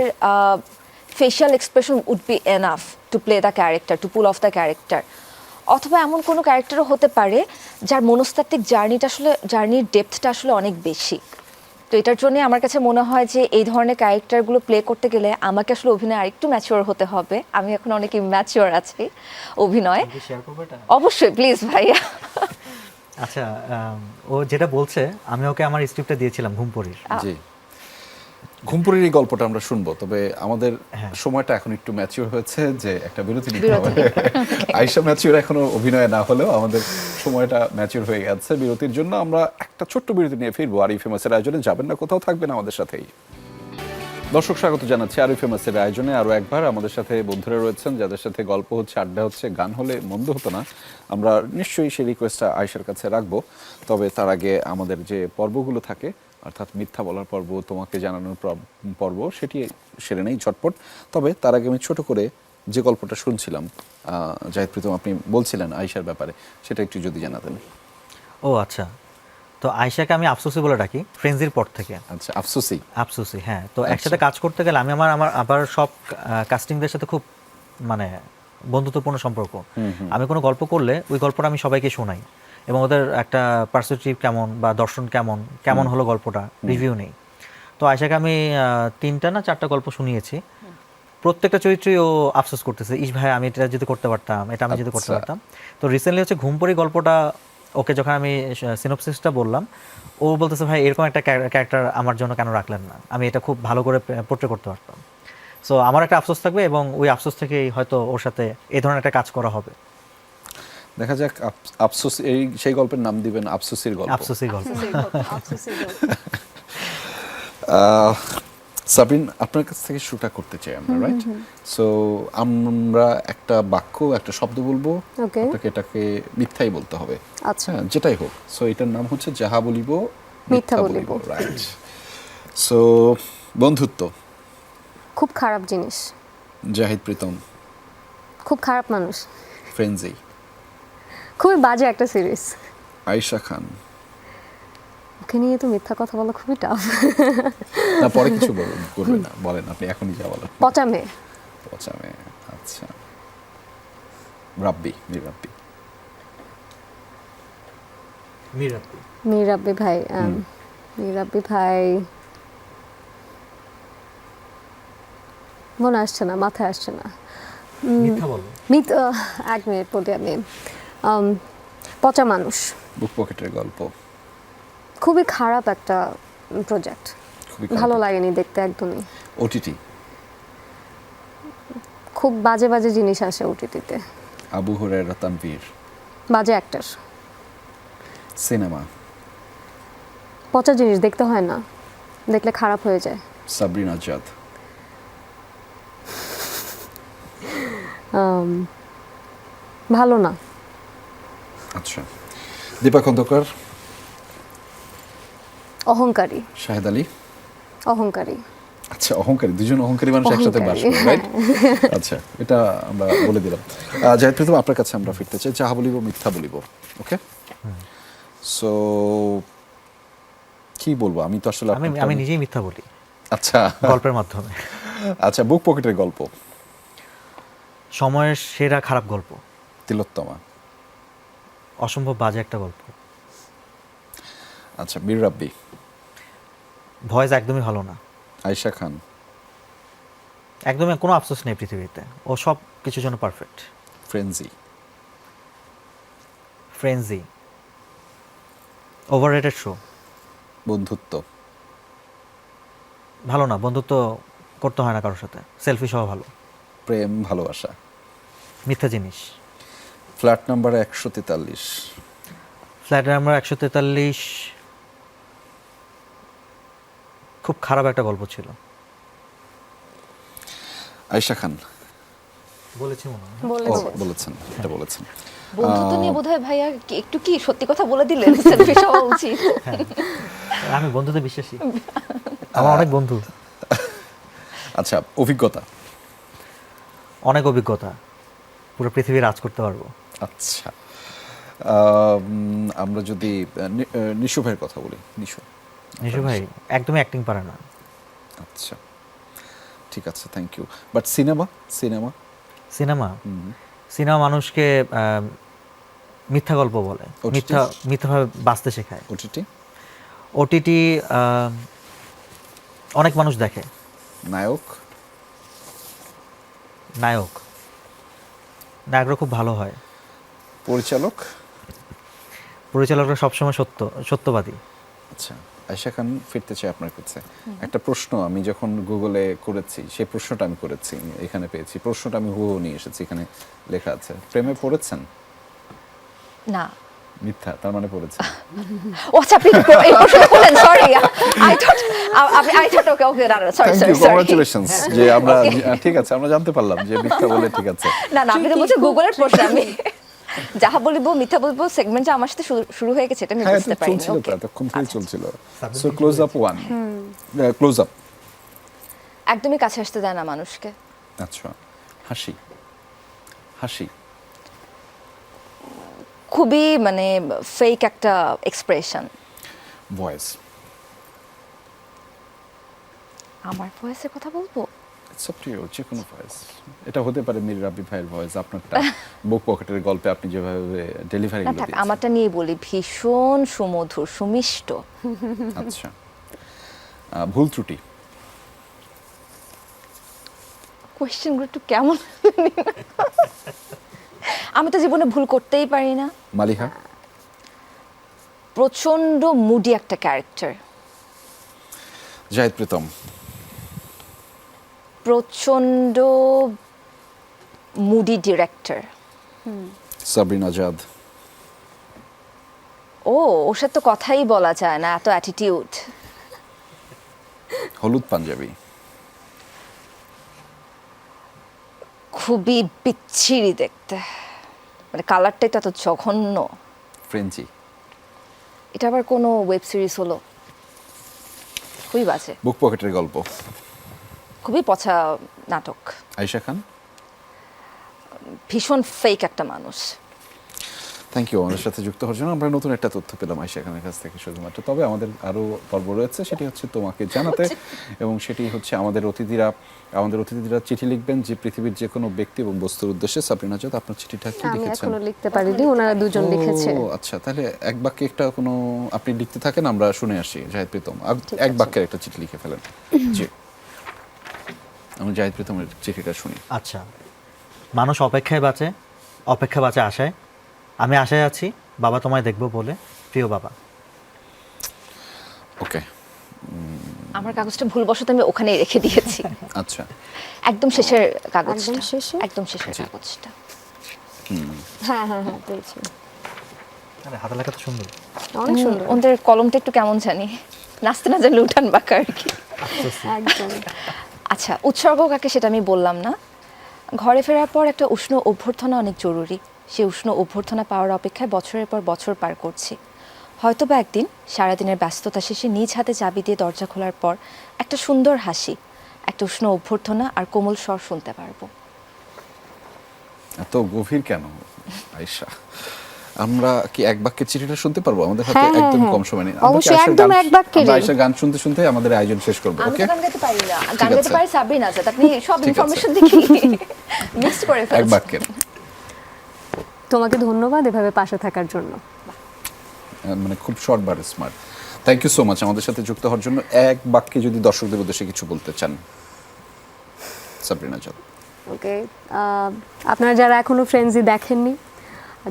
facial expression would be enough to play the character, to pull off the character. অথবা এমন কোনো ক্যারেক্টারও হতে পারে যার মনস্তাত্ত্বিক জার্নির ডেপথটা আসলে অনেক বেশি। তো এটার জন্য আমার কাছে মনে হয় যে এই ধরনের ক্যারেক্টারগুলো প্লে করতে গেলে আমাকে আসলে অভিনয় আরেকটু ম্যাচিওর হতে হবে। আমি এখন অনেক ইম্যাচিওর আছি অভিনয়। অবশ্যই, প্লিজ ভাইয়া। আচ্ছা, ও যেটা বলছে আমি ওকে আমার স্ক্রিপ্টটা দিয়েছিলাম ঘুমপুরির। জি, ঘুমপুরির এই গল্পটা আমরা শুনবো, তবে আমাদের সময়টা এখন একটু ম্যাচিওর হয়েছে যে একটা বিরতি নিতে হবে। আয়েশা ম্যাচিওর এখনো অভিনয় না হলেও আমাদের সময়টা ম্যাচিওর হয়ে গেছে। বিরতির জন্য আমরা একটা ছোট্ট বিরতি নিয়ে ফিরবো। আর এই ফেমাসের আয়োজনে যাবেন না, কোথাও থাকবেন আমাদের সাথেই। দর্শক স্বাগত জানাচ্ছি আর ফেমাসের আয়োজনে। আরও একবার আমাদের সাথে বন্ধুরা রয়েছেন যাদের সাথে গল্প হচ্ছে, আড্ডা হচ্ছে, গান হলে মন্দ হতো না। আমরা নিশ্চয়ই সেই রিকোয়েস্টটা আয়েশার কাছে রাখবো। তবে তার আগে আমাদের যে পর্বগুলো থাকে, অর্থাৎ মিথ্যা বলার পর্ব, তোমাকে জানানোর পর্ব, সেটি সেরে নেই ঝটপট। তবে তার আগে আমি ছোট করে যে গল্পটা শুনছিলাম, জাহিদ প্রীতম আপনি বলছিলেন আয়েশার ব্যাপারে, সেটা একটু যদি জানাতেন। ও আচ্ছা, তো আয়েশাকে আমি আফসোসি বলে ডাকি ফ্রেন্ডজির পর থেকে। আচ্ছা, আফসোসি। আফসোসি, হ্যাঁ। তো একসাথে কাজ করতে গেলে আমি আমার আবার সব কাস্টিংদের সাথে খুব মানে বন্ধুত্বপূর্ণ সম্পর্ক। আমি কোনো গল্প করলে ওই গল্পটা আমি সবাইকে শোনাই এবং ওদের একটা পার্সপেক্টিভ কেমন বা দর্শন কেমন হলো গল্পটা রিভিউ নেই। তো আয়েশাকে আমি 3টা না 4টা গল্প শুনিয়েছি। প্রত্যেকটা চরিত্রই ও আফসোস করতেছে, ইস ভাই আমি এটা যদি করতে পারতাম, এটা আমি যদি করতে পারতাম। তো রিসেন্টলি হচ্ছে ঘুমপড়ি গল্পটা ওকে যখন আমি সিনোপসিসটা বললাম, ও বলতেছে ভাই এরকম একটা ক্যারেক্টার আমার জন্য কেন রাখলেন না, আমি এটা খুব ভালো করে পোর্ট্রে করতে পারতাম। সো আমার একটা আফসোস থাকবে এবং ওই আফসোস থেকেই হয়তো ওর সাথে এই ধরনের একটা কাজ করা হবে। দেখা যাক আফসোস, সেই গল্পের নাম দিবেন আফসোসের গল্প। আফসোসের গল্প। সাবরিন, আপনার কাছ থেকে শুরুটা করতে চাই আমরা, রাইট? সো আমরা একটা বাক্য, একটা শব্দ বলবো, Okay. আপনাকে এটাকে মিথ্যাই বলতে হবে। আচ্ছা। হ্যাঁ, যেটাই হোক। সো এটার নাম হচ্ছে যাহা বলিব মিথ্যা মিথ্যা বলিব। বলিব, রাইট? সো বন্ধুত্ব। খুব খারাপ জিনিস, জাহিদ প্রীতম। খুব খারাপ মানুষ, ফ্রেন্ডজি। খুবই বাজে একটা সিরিজ। আয়েশা খান। ওকে নিয়ে তো মিথ্যা কথা বলা খুবই টাফ। না, পরে কিছু করবে না, বলেন আপনি এখনই যা বলেন। পচা মেয়ে। পচা মেয়ে, আচ্ছা। রাব্বি, মীর রাব্বি। মীর রাব্বি ভাই, মীর রাব্বি ভাই মনে আসছে না, মাথায় আসছে না। মিথ্যা বলো। এক মিনিট বলি আমি। পচা মানুষ। বুক পকেটের গল্প। খুবই খারাপ একটা প্রজেক্ট, খুবই ভালো লাগেনি দেখতে একদমই। ওটিটি। খুব বাজে বাজে জিনিস আসে ওটিটিতে। আবু হুরায়রা তানভীর। বাজে অ্যাক্টর। সিনেমা। পচা জিনিস দেখতে হয় না, দেখলে খারাপ হয়ে যায়। সাবরিন আজাদ। ভালো না। আচ্ছা। দীপা খন্দকার। অহংকারী। শাহেদ আলী। অহংকারী। আচ্ছা, অহংকারী, দুজন অহংকারী মানুষ একসাথে বাস করে, রাইট? আচ্ছা, এটা আমরা বলে দিলাম। জাহিদ প্রীতম, আপনার কাছে আমরা ফিরতে চাই। যাহা বলিব মিথ্যা বলিব, ওকে? সো কি বলবো, আমি তো আসলে আমি নিজেই মিথ্যা বলি আচ্ছা গল্পের মাধ্যমে। আচ্ছা, বুক পকেটের গল্প। সময়ের সেরা খারাপ গল্প। তিলোত্তমা। অসম্ভব বাজে একটা গল্প। আচ্ছা, মীর রাব্বি। ভয়েস একদমই ভালো না। আয়েশা খান। একদমই কোনো আফসোস নেই পৃথিবীতে, ও সব কিছুর জন্য পারফেক্ট। ফ্রেন্ডজি। ফ্রেন্ডজি ওভাররেটেড শো। বন্ধুত্ব। ভালো না, বন্ধুত্ব করতে হয় না কারোর সাথে, সেলফিশ হওয়া ভালো। প্রেম ভালোবাসা। মিথ্যা জিনিস। Flat number 143। ফ্ল্যাট নাম্বার 143 খুব খারাপ একটা গল্প ছিল। আয়েশা খান। বলেছি মনে হয়। বলেছে। বলেছেন, এটা বলেছেন। বন্ধুত্ব নিয়ে বোধহয় ভাইয়া একটু কি সত্যি কথা বলে দিলেন, সেলফিশ হওয়া উচিত। আমি বন্ধুতে বিশ্বাসী, আমার অনেক বন্ধু। আচ্ছা, অভিজ্ঞতা। অনেক অভিজ্ঞতা, পুরো পৃথিবী রাজ করতে পারবো। আচ্ছা, আমরা যদি নিশু ভাইয়ের কথা বলি। নিশু ভাই একদমই অ্যাক্টিং পারে না। আচ্ছা, ঠিক আছে, thank you. But cinema. Cinema মানুষকে মিথ্যা গল্প বলে, মিথ্যাভাবে বাঁচতে শেখায়। ওটিটি অনেক মানুষ দেখে। নায়করা খুব ভালো হয়। পরিচালকরা সবসময় সত্যবাদী। আচ্ছা, আয়েশা খান, ফিরতে চাই আপনার কাছে। একটা প্রশ্ন আমি যখন গুগলে করেছি, সেই প্রশ্নটা আমি করেছি, এখানে পেয়েছি। প্রশ্নটা আমি হুবহু নিয়ে এসেছি, এখানে লেখা আছে। প্রেমে পড়েছেন? না। মিথ্যা, তার মানে পড়েছেন। ও আচ্ছা, আপনি এই প্রশ্নটা করলেন, sorry. I thought okay sorry. Congratulations যে আমরা, ঠিক আছে, আমরা জানতে পারলাম যে মিথ্যা বলে, ঠিক আছে। না, আপনি তো বলছেন গুগলের প্রশ্ন। আমি যাহা বলিব মিথ্যা বলবো সেগমেন্টটা আমার সাথে শুরু হয়ে গেছে, এটা আমি বুঝতে পারিনি। চলছিল তো, এতক্ষণ ধরে চলছিল। So close up 1। Close up. একদমই কাছে আসতে দেয় না মানুষকে। আচ্ছা, হাসি। খুবই মানে ফেক একটা এক্সপ্রেশন। ভয়েস। আমার ভয়েসের কথা বলবো? ইটস আপ টু ইউ, যে কোনো ভয়েস। এটা হতে পারে মীর রাব্বি ভাইয়ের ভয়েস, আপনারটা বুক পকেটের গল্পে আপনি যেভাবে ডেলিভারি না থাক, আমারটা নিয়ে বলি, ভীষণ সুমধুর, সুমিষ্ট। আচ্ছা, ভুল ত্রুটি। কোয়েশ্চেনগুলো একটু কেমন আমি তো জীবনে ভুল করতেই পারি না। মালিহা। প্রচন্ড মুডি একটা ক্যারেক্টার। জাহিদ প্রীতম। প্রচন্ড মুডি ডিরেক্টর। সাবরিন আজাদ। ওর সাথে তো কথাই বলা যায় না, এত অ্যাটিটিউড। হলুদ পাঞ্জাবি। খুবই বিচ্ছিরি দেখতে, মানে কালারটাই তো এত জঘন্য। ফ্রেঞ্চি। এটা আবার কোনো ওয়েব সিরিজ হলো? খুবই বাজে, বুক পকেটের গল্প। খুবই পচা নাটক। আয়েশা খান। ভীষণ ফেক একটা মানুষ। থ্যাংক ইউ আমাদের সাথে যুক্ত হওয়ার জন্য। আমরা নতুন একটা তথ্য পেলাম আয়েশা খানের কাছ থেকে শুধুমাত্র। তবে আমাদের আরও পর্ব রয়েছে, সেটি হচ্ছে তোমাকে জানাতে, এবং সেটি হচ্ছে আমাদের অতিথিরা চিঠি লিখবেন যে পৃথিবীর যে কোনো ব্যক্তি এবং বস্তুর উদ্দেশ্যে। সাবরিন আজাদ, আপনার চিঠিটা কি আমি লিখেছেন? এখনো লিখতে পারিনি, ওনারা দুজন লিখেছে। ও আচ্ছা, তাহলে এক বাক্যে একটা কোনো আপনি লিখতে থাকেন, আমরা শুনে আসি। জাহিদ প্রীতম এক বাক্যের একটা চিঠি লিখে ফেলেন। জি, আমি জাহিদ প্রীতমের চিঠিটা শুনি। আচ্ছা, মানুষ অপেক্ষায় বাঁচে, অপেক্ষা বাঁচে আশায়। আমি আশায় আছি, বাবা তোমায় দেখবো বলে, প্রিয় বাবা। ওকে, আমার কাগজটা ভুলবশত আমি ওখানেই রেখে দিয়েছি। আচ্ছা। একদম শেষের কাগজটা, একদম শেষে? একদম শেষের কাগজটা। হ্যাঁ হ্যাঁ হ্যাঁ, পেয়েছি। আরে হাতের লেখা তো সুন্দর। অনেক সুন্দর। ওদের কলমটা একটু কেমন জানি, নাচতে না জানলে উঠান বাঁকা আর কি। একদম। আচ্ছা, উৎসর্গ কাকে সেটা আমি বললাম না। ঘরে ফেরার পর একটা উষ্ণ অভ্যর্থনা অনেক জরুরি। সেই উষ্ণ অভ্যর্থনা পাওয়ার অপেক্ষায় বছরের পর বছর পার করছি। হয়তোবা একদিন সারাদিনের ব্যস্ততা শেষে নিজ হাতে চাবি দিয়ে দরজা খোলার পর একটা সুন্দর হাসি, একটা উষ্ণ অভ্যর্থনা আর কোমল স্বর শুনতে পারবো। এত গভীর কেন আয়েশা? আমরা কি এক বাক্যের চিঠিটা শুনতে পারবো? আমাদের হাতে হ্যাঁ, একদম হ্যাঁ, কম সময় নেই। আমরা কি অবশ্যই, আয়েশার একদম গান- এক বাক্যেরই। আমরা আয়েশার গান শুনতে শুনতে আমাদের আয়োজন শেষ করবো। আমি ওকে, তো গান গাইতে পারি না, গান ঠিক গাইতে আছে। পারি সাবরিন আজাদ। আপনি সব ঠিক আছে। ইনফরমেশন দেখি মিক্স করে এক ফেলছেন। বাক্যের। তোমাকে ধন্যবাদ এভাবে পাশে থাকার জন্য। মানে খুব শর্ট বার smart. Thank you so much আমাদের সাথে যুক্ত হওয়ার জন্য। এক বাক্যে যদি দর্শকদের উদ্দেশ্যে কিছু বলতে চান, সাবরিন আজাদ। ওকে, আপনারা যারা এখনো ফ্রেন্ডসই দেখেননি,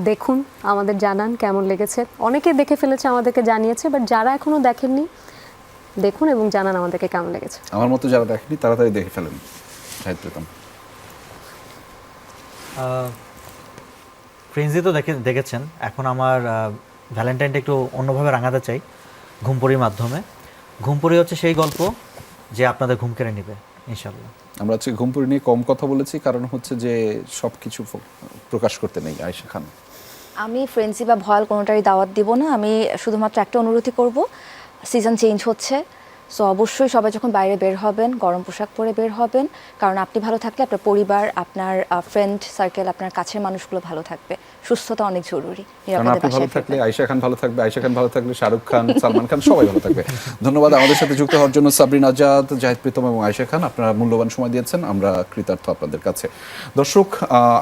দেখুন, আমাদের জানান কেমন লেগেছে। অনেকে দেখে ফেলেছে, আমাদেরকে জানিয়েছে, বাট যারা এখনো দেখেননি দেখুন এবং জানান আমাদেরকে কেমন লেগেছে। আমার মতো যারা দেখেনি তাড়াতাড়ি দেখে ফেলেন। জাহিদ প্রীতম। ফ্রেন্ডসই তো দেখেছেন। এখন আমার ভ্যালেন্টাইনটা একটু অন্যভাবে রাঙাতে চাই, ঘুমপুরির মাধ্যমে। ঘুমপুরি হচ্ছে সেই গল্প যে আপনাদের ঘুম কেড়ে নেবে ইনশাল্লাহ। আমরা আজকে ঘুমপুরি নিয়ে কম কথা বলেছি, কারণ হচ্ছে যে সব কিছু প্রকাশ করতে নেই। আয়েশা খান। আমি ফ্রেন্ডসি বা ভয়াল কোনোটারই দাওয়াত দিব না। আমি শুধুমাত্র একটা অনুরোধই করব, সিজন চেঞ্জ হচ্ছে, সো অবশ্যই সবাই যখন বাইরে বের হবেন গরম পোশাক পরে বের হবেন, কারণ আপনি ভালো থাকলে আপনার পরিবার, আপনার ফ্রেন্ড সার্কেল, আপনার কাছের মানুষগুলো ভালো থাকবে। সুস্থতা অনেক জরুরি। কারণ নিরাপদে আপনি ভালো বাসায় থাকলে ফিরবেন। আয়েশা খান ভালো থাকবে, আয়েশা খান ভালো থাকলে শাহরুখ খান, সালমান খান সবাই ভালো থাকবে। ধন্যবাদ আমাদের সাথে যুক্ত হওয়ার জন্য সাবরিন আজাদ, জাহিদ প্রীতম এবং আয়েশা খান। আপনারা মূল্যবান সময় দিয়েছেন, আমরা কৃতার্থ আপনাদের কাছে। দর্শক,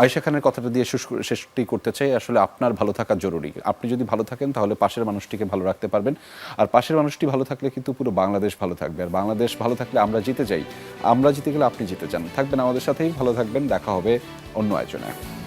আয়েশা খানের কথাটা দিয়ে শেষটি করতে চাই। আসলে আপনার ভালো থাকা জরুরি। আপনি যদি ভালো থাকেন তাহলে পাশের মানুষটিকে ভালো রাখতে পারবেন, আর পাশের মানুষটি ভালো থাকলে কিন্তু পুরো বাংলাদেশ ভালো থাকবে। আর বাংলাদেশ ভালো থাকলে আমরা জিতে যাই, আমরা জিতে গেলে আপনি জিতে যান। থাকবেন আমাদের সাথেই, ভালো থাকবেন। দেখা হবে অন্য আয়োজনে।